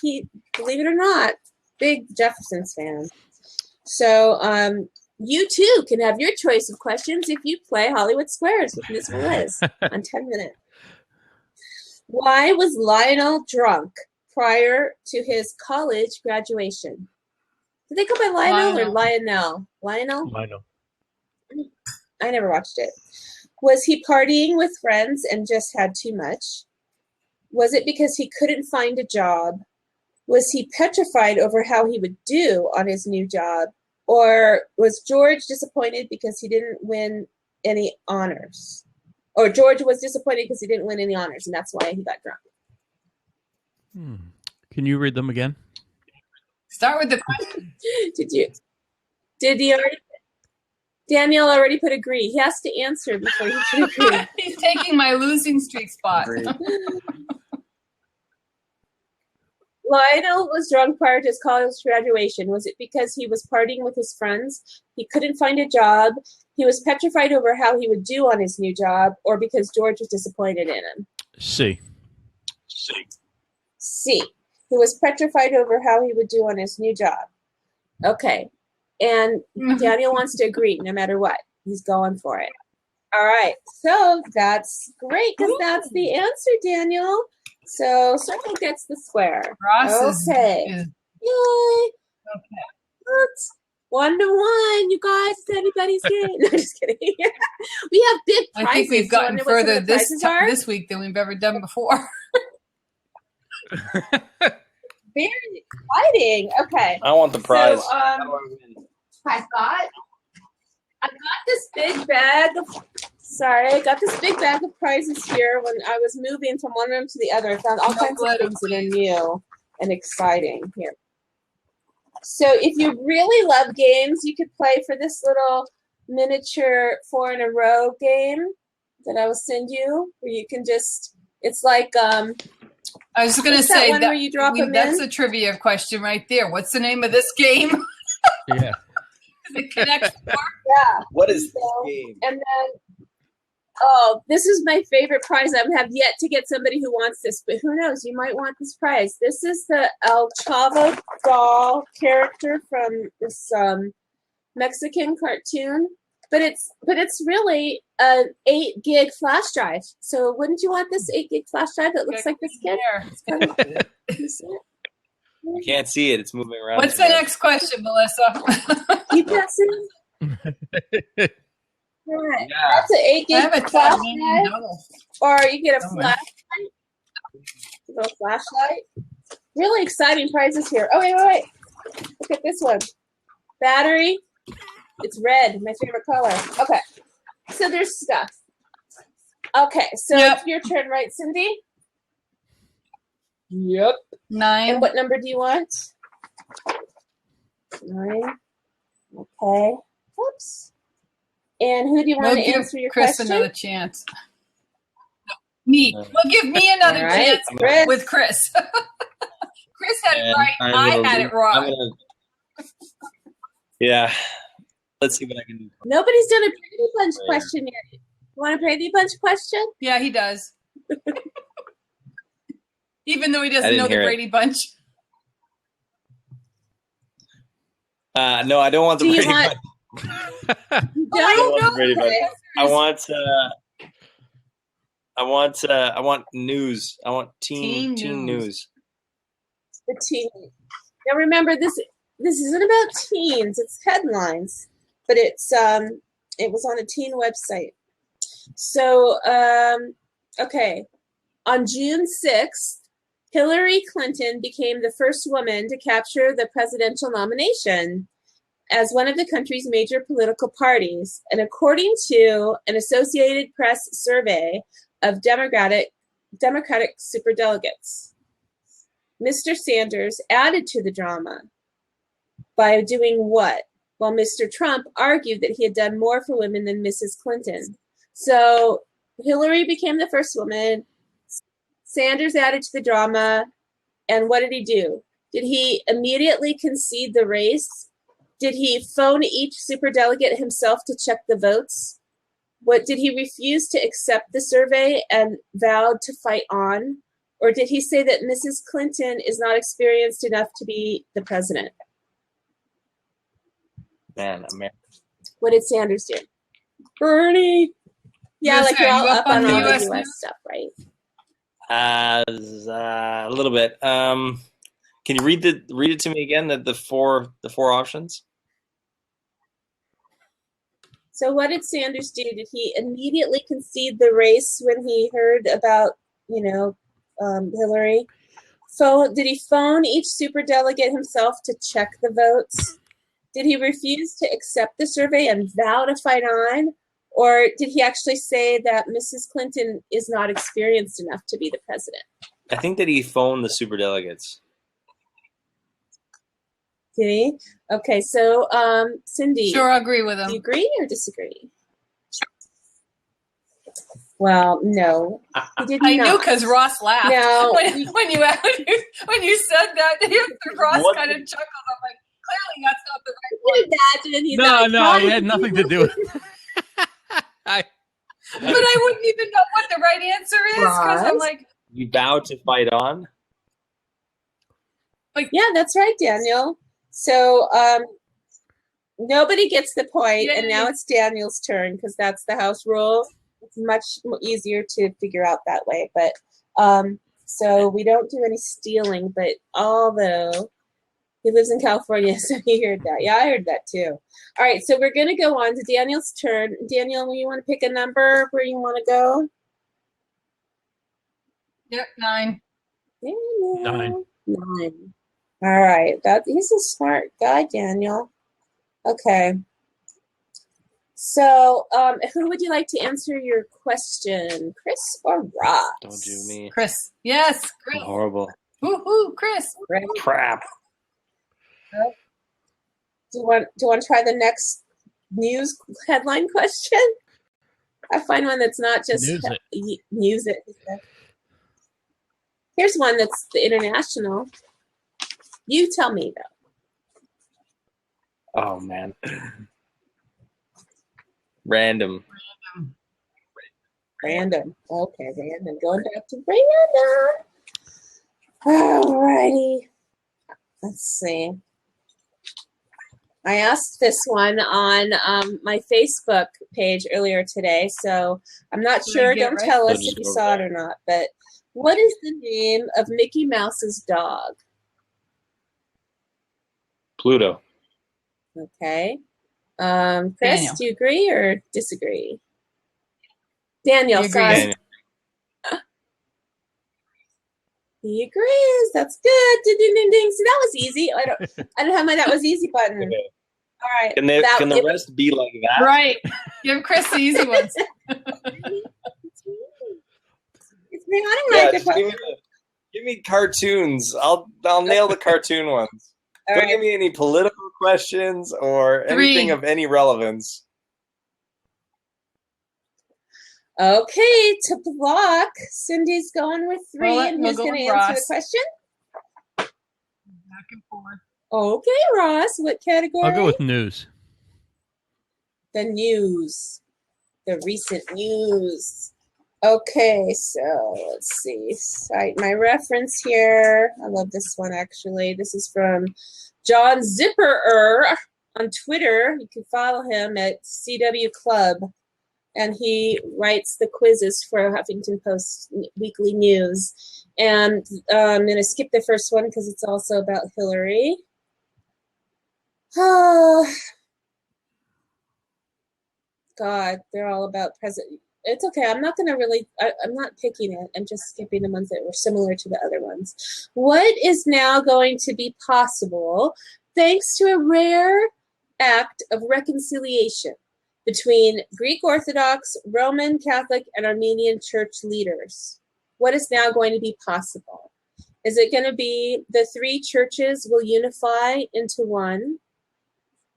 he, believe it or not, big Jeffersons fan. So you too can have your choice of questions if you play Hollywood Squares with Miss Liz on 10 minutes. Why was Lionel drunk prior to his college graduation? Did they go by Lionel or Lionel? Lionel? Lionel. I never watched it. Was he partying with friends and just had too much? Was it because he couldn't find a job? Was he petrified over how he would do on his new job? Or was George disappointed because he didn't win any honors? Or George was disappointed because he didn't win any honors, and that's why he got drunk. Can you read them again? Start with the question. Did he already? Daniel already put agree. He has to answer before he can agree. He's taking my losing streak spot. Lionel was drunk prior to his college graduation. Was it because he was partying with his friends? He couldn't find a job. He was petrified over how he would do on his new job, or because George was disappointed in him? C. C. He was petrified over how he would do on his new job. Okay. And Daniel wants to agree no matter what. He's going for it. All right. So that's great because that's the answer, Daniel. So Circle gets the square. Ross okay. is Yay. okay. That's 1-1, you guys. It's anybody's game. No, just kidding. We have big prizes. I think we've gotten further this week than we've ever done before. Very exciting. Okay. I want the prize. So, I got this big bag of. Sorry, I got this big bag of prizes here when I was moving from one room to the other. I found all kinds of things that are new and exciting here. So if you really love games, you could play for this little miniature 4 in a row game that I will send you, where you can just. It's like I was going to say that where you drop them that's in? a trivia question right there. What's the name of this game? Yeah. The Connect 4? Yeah. What is this game? And then, oh, this is my favorite prize. I have yet to get somebody who wants this, but who knows? You might want this prize. This is the El Chavo doll character from this Mexican cartoon, but it's really an 8 gig flash drive. So wouldn't you want this 8 gig flash drive that looks like this kid? Can you see it? I can't see it. It's moving around. What's the next question, Melissa? Keep guessing. Right. Yeah. That's an 8 I gig have a flash tiny drive, double. or you get a Somewhere. flashlight. A little flashlight. Really exciting prizes here. Oh wait. Look at this one. Battery. It's red, my favorite color. Okay. So there's stuff. Okay, so Yep. it's your turn, right, Cindy? Yep. 9. And what number do you want? 9. Okay. Oops. And who do you want We'll to give answer your Chris question? another chance. Me. We'll give me another All right, chance Chris. with Chris. Chris had it right. I had it wrong. Yeah. Let's see what I can do. Nobody's done a Brady Bunch question yet. You want a Brady Bunch question? Yeah, he does. Even though he I doesn't didn't know the hear it. Brady Bunch. No, I don't want the Do you Brady want- Bunch. You I don't don't? want the Brady Bunch. Okay. I want news. I want teen news. The teen. Now remember, this isn't about teens. It's headlines, but it was on a teen website. So okay, on June 6th, Hillary Clinton became the first woman to capture the presidential nomination as one of the country's major political parties. And according to an Associated Press survey of Democratic superdelegates, Mr. Sanders added to the drama by doing what? Well, Mr. Trump argued that he had done more for women than Mrs. Clinton. So Hillary became the first woman. Sanders added to the drama. And what did he do? Did he immediately concede the race? Did he phone each superdelegate himself to check the votes? What did he refuse to accept the survey and vowed to fight on? Or did he say that Mrs. Clinton is not experienced enough to be the president? Man, America. What did Sanders do? Bernie. Yeah, Yes, like you're are all you up up on on all the the US US news? stuff, right? A little bit. Can you read it to me again? The four options. So what did Sanders do? Did he immediately concede the race when he heard about, Hillary? So did he phone each superdelegate himself to check the votes? Did he refuse to accept the survey and vow to fight on? Or did he actually say that Mrs. Clinton is not experienced enough to be the president? I think that he phoned the superdelegates. Okay. Okay. So, Cindy, Sure, I agree with do you him. agree or disagree? Well, no, he did I not. knew because Ross laughed. No. When you said that, Ross What? kind of chuckled. I'm like, clearly that's not the right I one. can imagine he's No, like, no, it had nothing to do with I But I wouldn't even know what the right answer is because I'm Ross? like, You vow to fight on? Yeah, that's right, Daniel. So, nobody gets the point, and now Yay. it's Daniel's turn because that's the house rule. It's much easier to figure out that way. But so we don't do any stealing. But although he lives in California, so he heard that. Yeah, I heard that too. All right, so we're gonna go on to Daniel's turn. Daniel, you want to pick a number where you want to go? yep, 9. Daniel. 9. All right, he's a smart guy, Daniel. Okay. So, who would you like to answer your question, Chris or Ross? Don't do me. Chris. Yes, Chris. Horrible. Woo-hoo, Chris. Right. Crap. Do you want to try the next news headline question? I find one that's not just news it. Here's one that's the international. You tell me though. Oh man. Random. Random. Okay, random. Going back to random. Alrighty. Let's see. I asked this one on my Facebook page earlier today, so I'm not sure. Don't tell us if you saw it or not. But what is the name of Mickey Mouse's dog? Pluto. Okay. Chris, Daniel. do you agree or disagree? Daniel, He sorry. agrees. He agrees. That's good. Ding, ding, ding, ding. See, that was easy. I don't have my that was easy button. Okay. All right. Can the rest be like that? Right. Give Chris the easy ones. It's beyond Yeah, my just give me cartoons. I'll nail the cartoon ones. Don't give me any political questions or anything of any relevance. Okay, to block, Cindy's going with 3, and who's going to answer the question? Back and forth. Okay, Ross, what category? I'll go with news. The news. The recent news. Okay, so let's see. Cite my reference here. I love this one, actually. This is from John Zipperer on Twitter. You can follow him at CW Club. And he writes the quizzes for Huffington Post Weekly News. And I'm going to skip the first one because it's also about Hillary. Oh, God, they're all about President. It's okay. I'm not going to really, I'm not picking it. I'm just skipping the ones that were similar to the other ones. What is now going to be possible thanks to a rare act of reconciliation between Greek Orthodox, Roman Catholic, and Armenian church leaders? What is now going to be possible? Is it going to be the 3 churches will unify into one?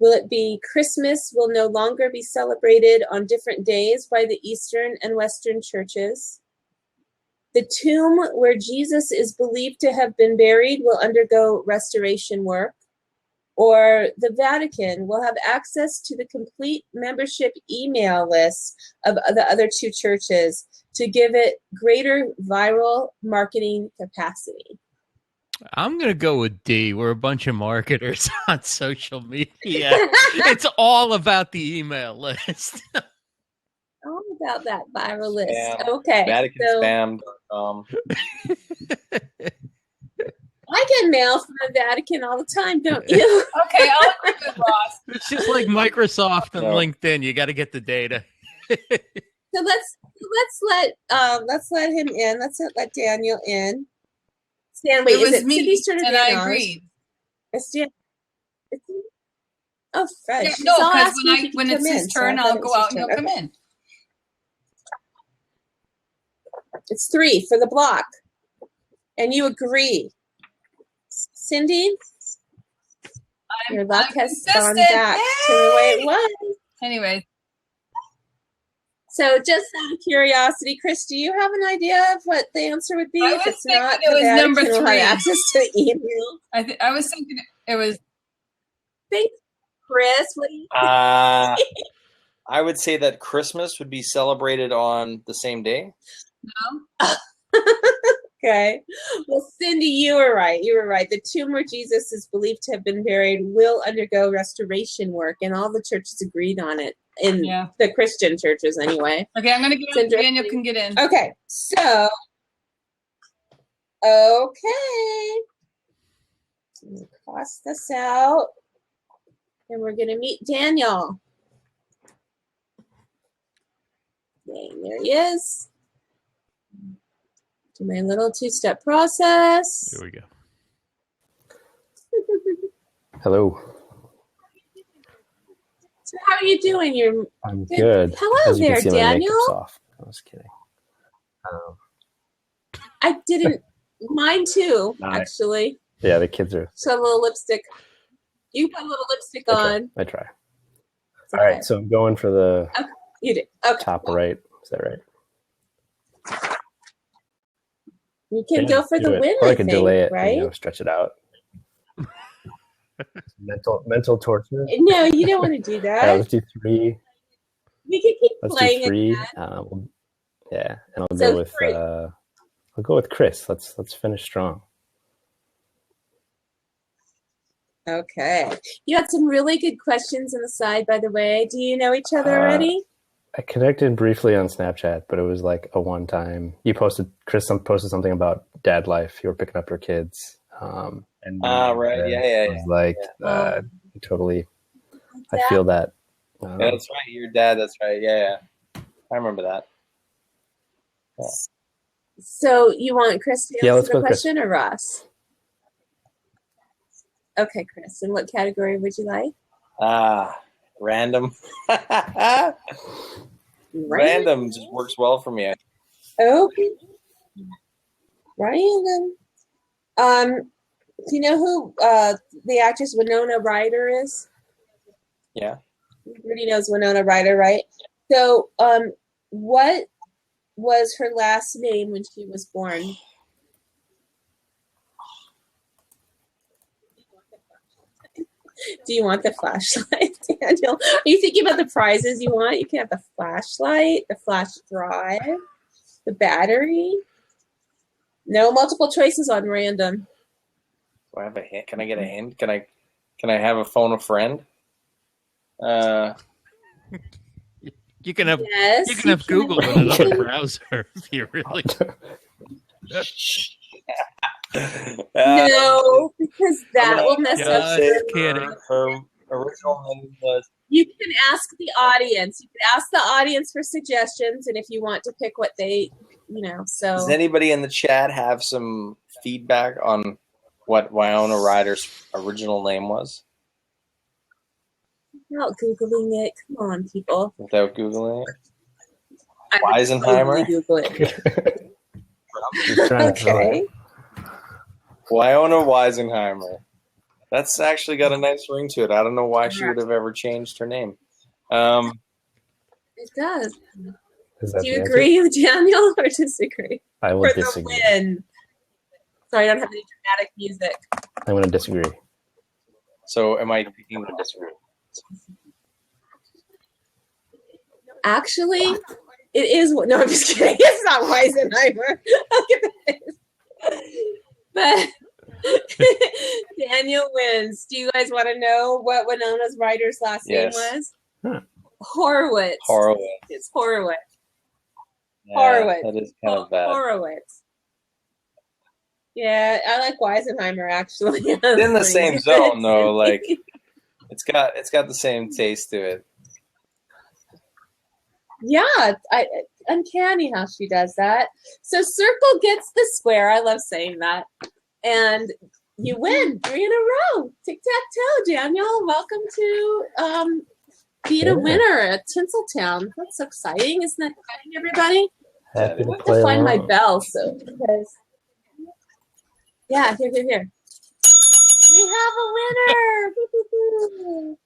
Will it be Christmas will no longer be celebrated on different days by the Eastern and Western churches? The tomb where Jesus is believed to have been buried will undergo restoration work? Or the Vatican will have access to the complete membership email list of the other 2 churches to give it greater viral marketing capacity? I'm going to go with D. We're a bunch of marketers on social media. It's all about the email list. All about that viral list. Spam. Okay. VaticanSpam.com. I get mail from the Vatican all the time, don't you? Okay, I'll agree with Ross. It's just like Microsoft and LinkedIn. You got to get the data. So let's let him in. Let's let Daniel in. Stan, wait, It was is it me, Cindy's turn or and I Daniel's? agreed. It's Dan. Oh, fresh. Yeah, no, So I'll because ask you if you when can it's come his in. So I turn, thought I'll it was go his out and turn. you'll come Okay. in. It's 3 for the block. And you agree. Cindy? I Your luck I'm has gone consistent. back to the way it was. Anyway, So just out of curiosity, Chris, do you have an idea of what the answer would be? I If was it's not, thinking it was too bad, number you don't have 3. access to the email. I was thinking it was. Thanks, Chris. What do you I would say that Christmas would be celebrated on the same day. No. Okay. Well, Cindy, you were right. You were right. The tomb where Jesus is believed to have been buried will undergo restoration work, and all the churches agreed on it, in the Christian churches anyway. Okay, I'm going to get in. Daniel can get in. Okay. So, okay. Let me cross this out, and we're going to meet Daniel. Okay, there he is. Do my little 2-step process. Here we go. Hello. So how are you doing? I'm good. Hello there, Daniel. Off. I was kidding. I didn't. Mine too, actually. Yeah, the kids are. So a little lipstick. You put a little lipstick on. I try. It's All okay. right, so I'm going for the You did. Okay. top right. Is that right? You can go for the win, or I I could think, delay it, right? stretch it out. mental torture. No, you don't want to do that. Let's do 3. We can keep Let's playing do 3. again. Yeah, and I'll So go with 3. I'll go with Chris. Let's finish strong. Okay. You had some really good questions on the side, by the way. Do you know each other already? I connected briefly on Snapchat, but it was like a one-time. Chris posted something about dad life. You were picking up your kids. Right. Yeah. Was like totally. I feel that. Yeah, that's right. Your dad. That's right. Yeah. I remember that. Yeah. So you want Chris to answer let's the go with question or Ross? Okay, Chris. And what category would you like? Random. Random just works well for me. Okay. Random. Do you know who the actress Winona Ryder is? Yeah. Everybody knows Winona Ryder, right? So, what was her last name when she was born? Do you want the flashlight, Daniel? Are you thinking about the prizes you want? You can have the flashlight, the flash drive, the battery. No multiple choices on random. Do I have a hint? Can I get a hint? Can I have a phone a friend? You can have Yes, Google in another browser if you really. No, because that will mess up. Kidding. Her original name was. You can ask the audience. You can ask the audience for suggestions, and if you want to pick what they, so. Does anybody in the chat have some feedback on what Winona Ryder's original name was? Without Googling it. Come on, people. Without Googling it? I would Weisenheimer? totally Google it. Okay. Winona Weisenheimer. That's actually got a nice ring to it. I don't know why she would have ever changed her name. It does. Is that Do you the answer? agree with Daniel or disagree? I will For the disagree. win. Sorry, I don't have any dramatic music. I'm going to disagree. So am I picking to disagree? Actually, it is. No, I'm just kidding. It's not Weisenheimer. Look at this. But Daniel wins. Do you guys want to know what Winona Ryder's last name was? Huh. Horowitz. It's Horowitz. Yeah, Horowitz. That is kind of bad. Horowitz. Yeah, I like Weisenheimer actually. It's in the same zone though. Like it's got the same taste to it. Yeah, uncanny how she does that. So circle gets the square. I love saying that. And you win 3 in a row. Tic-tac-toe, Daniel. Welcome to being a winner at Tinsel Town. That's exciting. Isn't that exciting, everybody? Happy to I have play to find my along. bell. So, because, yeah, here. We have a winner! Isn't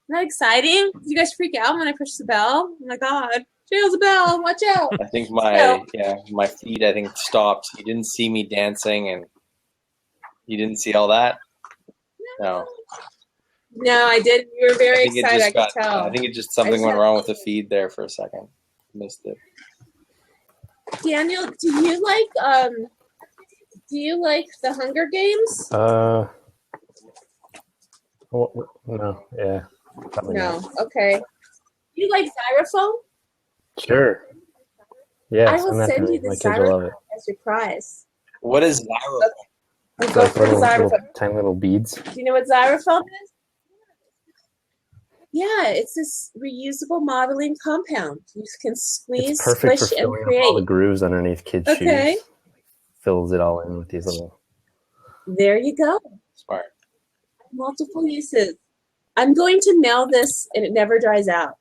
that exciting? Did you guys freak out when I pushed the bell? Oh my god. There's a bell, watch out. I think my feed stopped. You didn't see me dancing and you didn't see all that? No. No, I did. You were very excited, I could tell. I think it just something went wrong with the feed there for a second. Missed it. Daniel, do you like the Hunger Games? No, yeah. No, not. Okay. Do you like Xylophone? Sure. Yeah, I will send you the Xylophone as your prize. What is Xylophone? It's like little tiny little beads. Do you know what Xylophone is? Yeah, it's this reusable modeling compound. You can squeeze, it's perfect squish, for and filling create. Up all the grooves underneath kids' shoes. Fills it all in with these little. There you go. Smart. Multiple uses. I'm going to mail this, and it never dries out.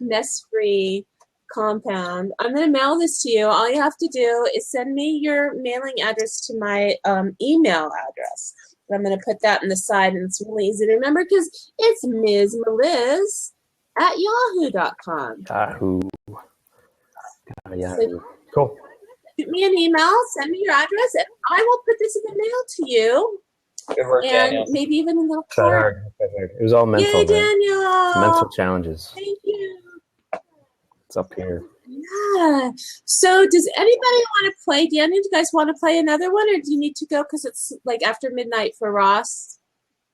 Mess-free compound. I'm going to mail this to you. All you have to do is send me your mailing address to my email address. I'm going to put that in the side, and it's really easy to remember because it's Ms. Meliz at yahoo.com. Yahoo. Yahoo. Cool. Shoot me an email, send me your address, and I will put this in the mail to you. Good work, and Daniel. Maybe even a little card. It was all mental. Yay, Daniel! Mental challenges. Thank you. It's up here. Yeah. So does anybody want to play? Daniel, do you guys want to play another one, or do you need to go because it's like after midnight for Ross?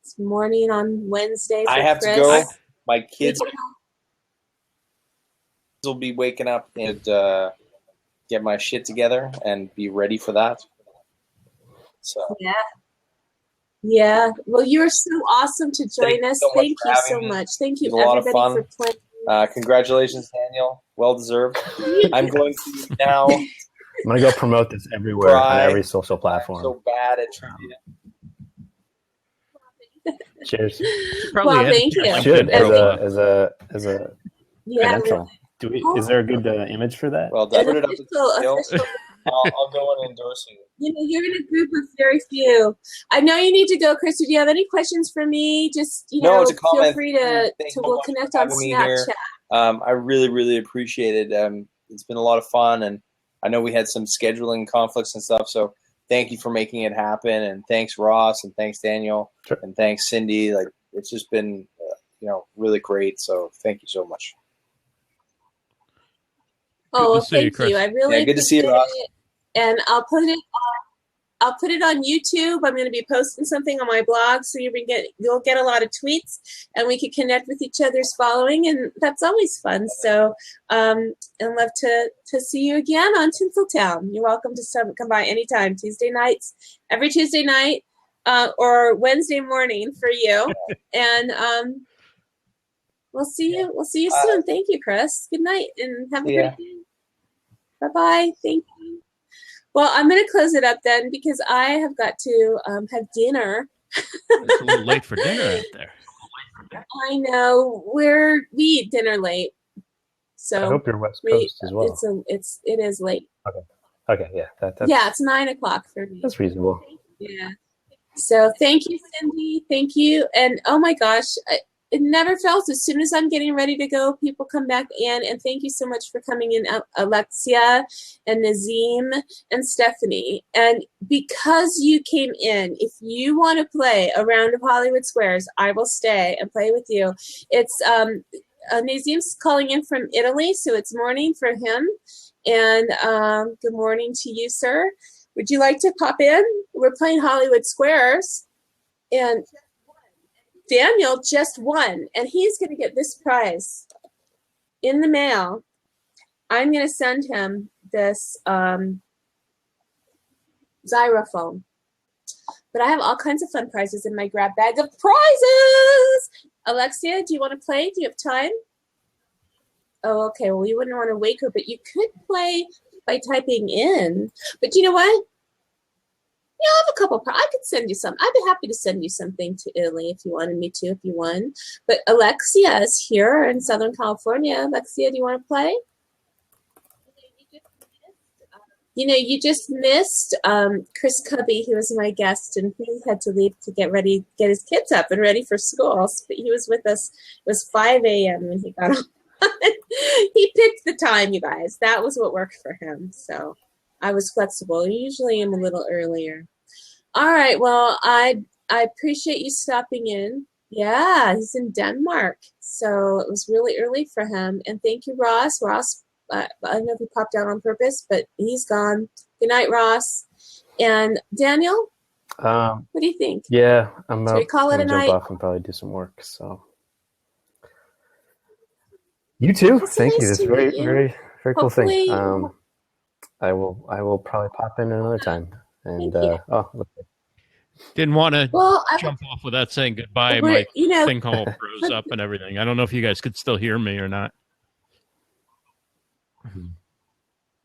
It's morning on Wednesday for I have Chris. to go. My kids will be waking up and get my shit together and be ready for that. So yeah. Yeah. Well, you are so awesome to join us. Thank you so much. Thank you, everybody, for playing. Congratulations, Daniel. Well deserved. I'm going to now. I'm going to go promote this everywhere on every social platform. I'm so bad at trivia. Cheers. Well, thank you. Should as a yeah. credential. Is there a good image for that? Well, put it up official. I'll go and endorse you. You know, you're in a group of very few. I know you need to go, Chris. Do you have any questions for me? Just it's a comment. Feel free to we'll connect on Snapchat. I really, really appreciate it. It's been a lot of fun, and I know we had some scheduling conflicts and stuff. So thank you for making it happen, and thanks Ross, and thanks Daniel, and thanks Cindy. Like it's just been, really great. So thank you so much. Oh, thank you. I really good to see you, Ross. And I'll put it on YouTube. I'm going to be posting something on my blog, so you'll get a lot of tweets, and we can connect with each other's following, and that's always fun. So, I'd love to see you again on Tinsel Town. You're welcome to come by anytime. Tuesday nights, every Tuesday night, or Wednesday morning for you, and we'll see you. We'll see you soon. Thank you, Chris. Good night, and have a great day. Bye-bye. Thank you. Well, I'm going to close it up then because I have got to have dinner. It's a little late for dinner out there. I know. We eat dinner late. So I hope you're West Coast as well. It is late. Okay. Yeah. That's, it's 9:00 for me. That's reasonable. Yeah. So thank you, Cindy. Thank you. And oh my gosh, it never fails. As soon as I'm getting ready to go, people come back in. And thank you so much for coming in, Alexia and Nazim and Stephanie. And because you came in, if you want to play a round of Hollywood Squares, I will stay and play with you. It's Nazim's calling in from Italy, so it's morning for him. And good morning to you, sir. Would you like to pop in? We're playing Hollywood Squares. And Daniel just won, and he's going to get this prize in the mail. I'm going to send him this xylophone. But I have all kinds of fun prizes in my grab bag of prizes. Alexia, do you want to play? Do you have time? Oh, okay. Well, you wouldn't want to wake her, but you could play by typing in. But you know what? Yeah, I have a couple. I could send you some. I'd be happy to send you something to Italy if you wanted me to, if you won. But Alexia is here in Southern California. Alexia, do you want to play? You just missed Chris Kubby, who was my guest, and he had to leave to get his kids up and ready for school. But he was with us. It was 5 a.m. when he got on. He picked the time, you guys. That was what worked for him. So I was flexible. I usually am a little earlier. All right. Well, I appreciate you stopping in. Yeah, he's in Denmark. So it was really early for him. And thank you, Ross. Ross, I don't know if he popped out on purpose, but he's gone. Good night, Ross. And Daniel, what do you think? Yeah, I'm Should we call it a jump night? off and probably do some work. So you too. It's Thank you. nice That's to very, meet you. very, very cool thing. Hopefully- I will probably pop in another time. And Thank you. look. Didn't want to Well, jump off without saying goodbye. We're- My you know- thing all froze up and everything. I don't know if you guys could still hear me or not.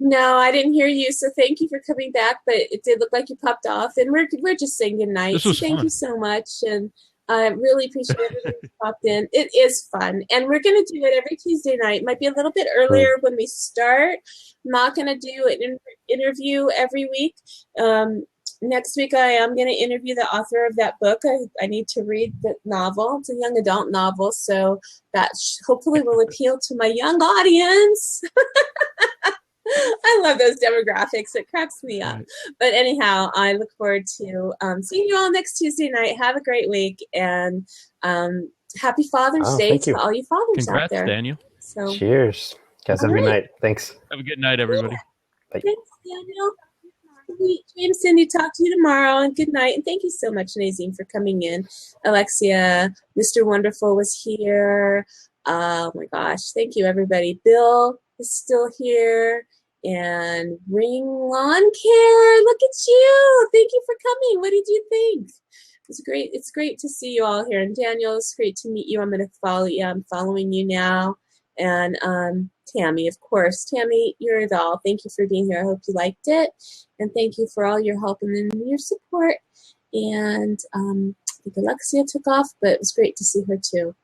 No, I didn't hear you. So thank you for coming back. But it did look like you popped off, and we're just saying goodnight. This was so thank fun. you so much, and I really appreciate everybody who popped in. It is fun, and we're going to do it every Tuesday night. Might be a little bit earlier when we start. I'm not going to do an interview every week. Next week, I am going to interview the author of that book. I need to read the novel. It's a young adult novel, so that hopefully will appeal to my young audience. I love those demographics. It cracks me up. But anyhow, I look forward to seeing you all next Tuesday night. Have a great week, and happy Father's Day thank to you. all you fathers out Congrats, there. Daniel. So, Cheers. Guys, have a good night. Thanks. Have a good night, everybody. Bye. thanks, Daniel. James, Cindy, talk to you tomorrow, and good night. And thank you so much, Nazim, for coming in. Alexia, Mr. Wonderful was here. Oh my gosh, thank you, everybody. Bill is still here, and Ring Lawn Care. Look at you. Thank you for coming. What did you think? It's great. It's great to see you all here. And Daniel, it's great to meet you. I'm going to follow you. I'm following you now. And Tammy, of course. Tammy, you're a doll. Thank you for being here. I hope you liked it. And thank you for all your help and your support. And I think Alexia took off, but it was great to see her too.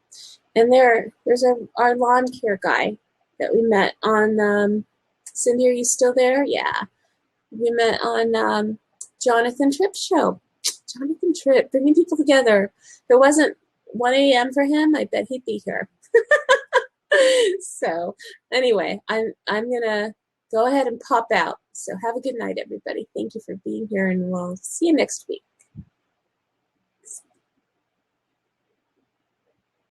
And there's our lawn care guy that we met on, Cindy, are you still there? Yeah. We met on Jonathan Tripp's show. Jonathan Tripp, bringing people together. If it wasn't 1 a.m. for him, I bet he'd be here. So anyway, I'm gonna go ahead and pop out. So have a good night, everybody. Thank you for being here, and we'll see you next week.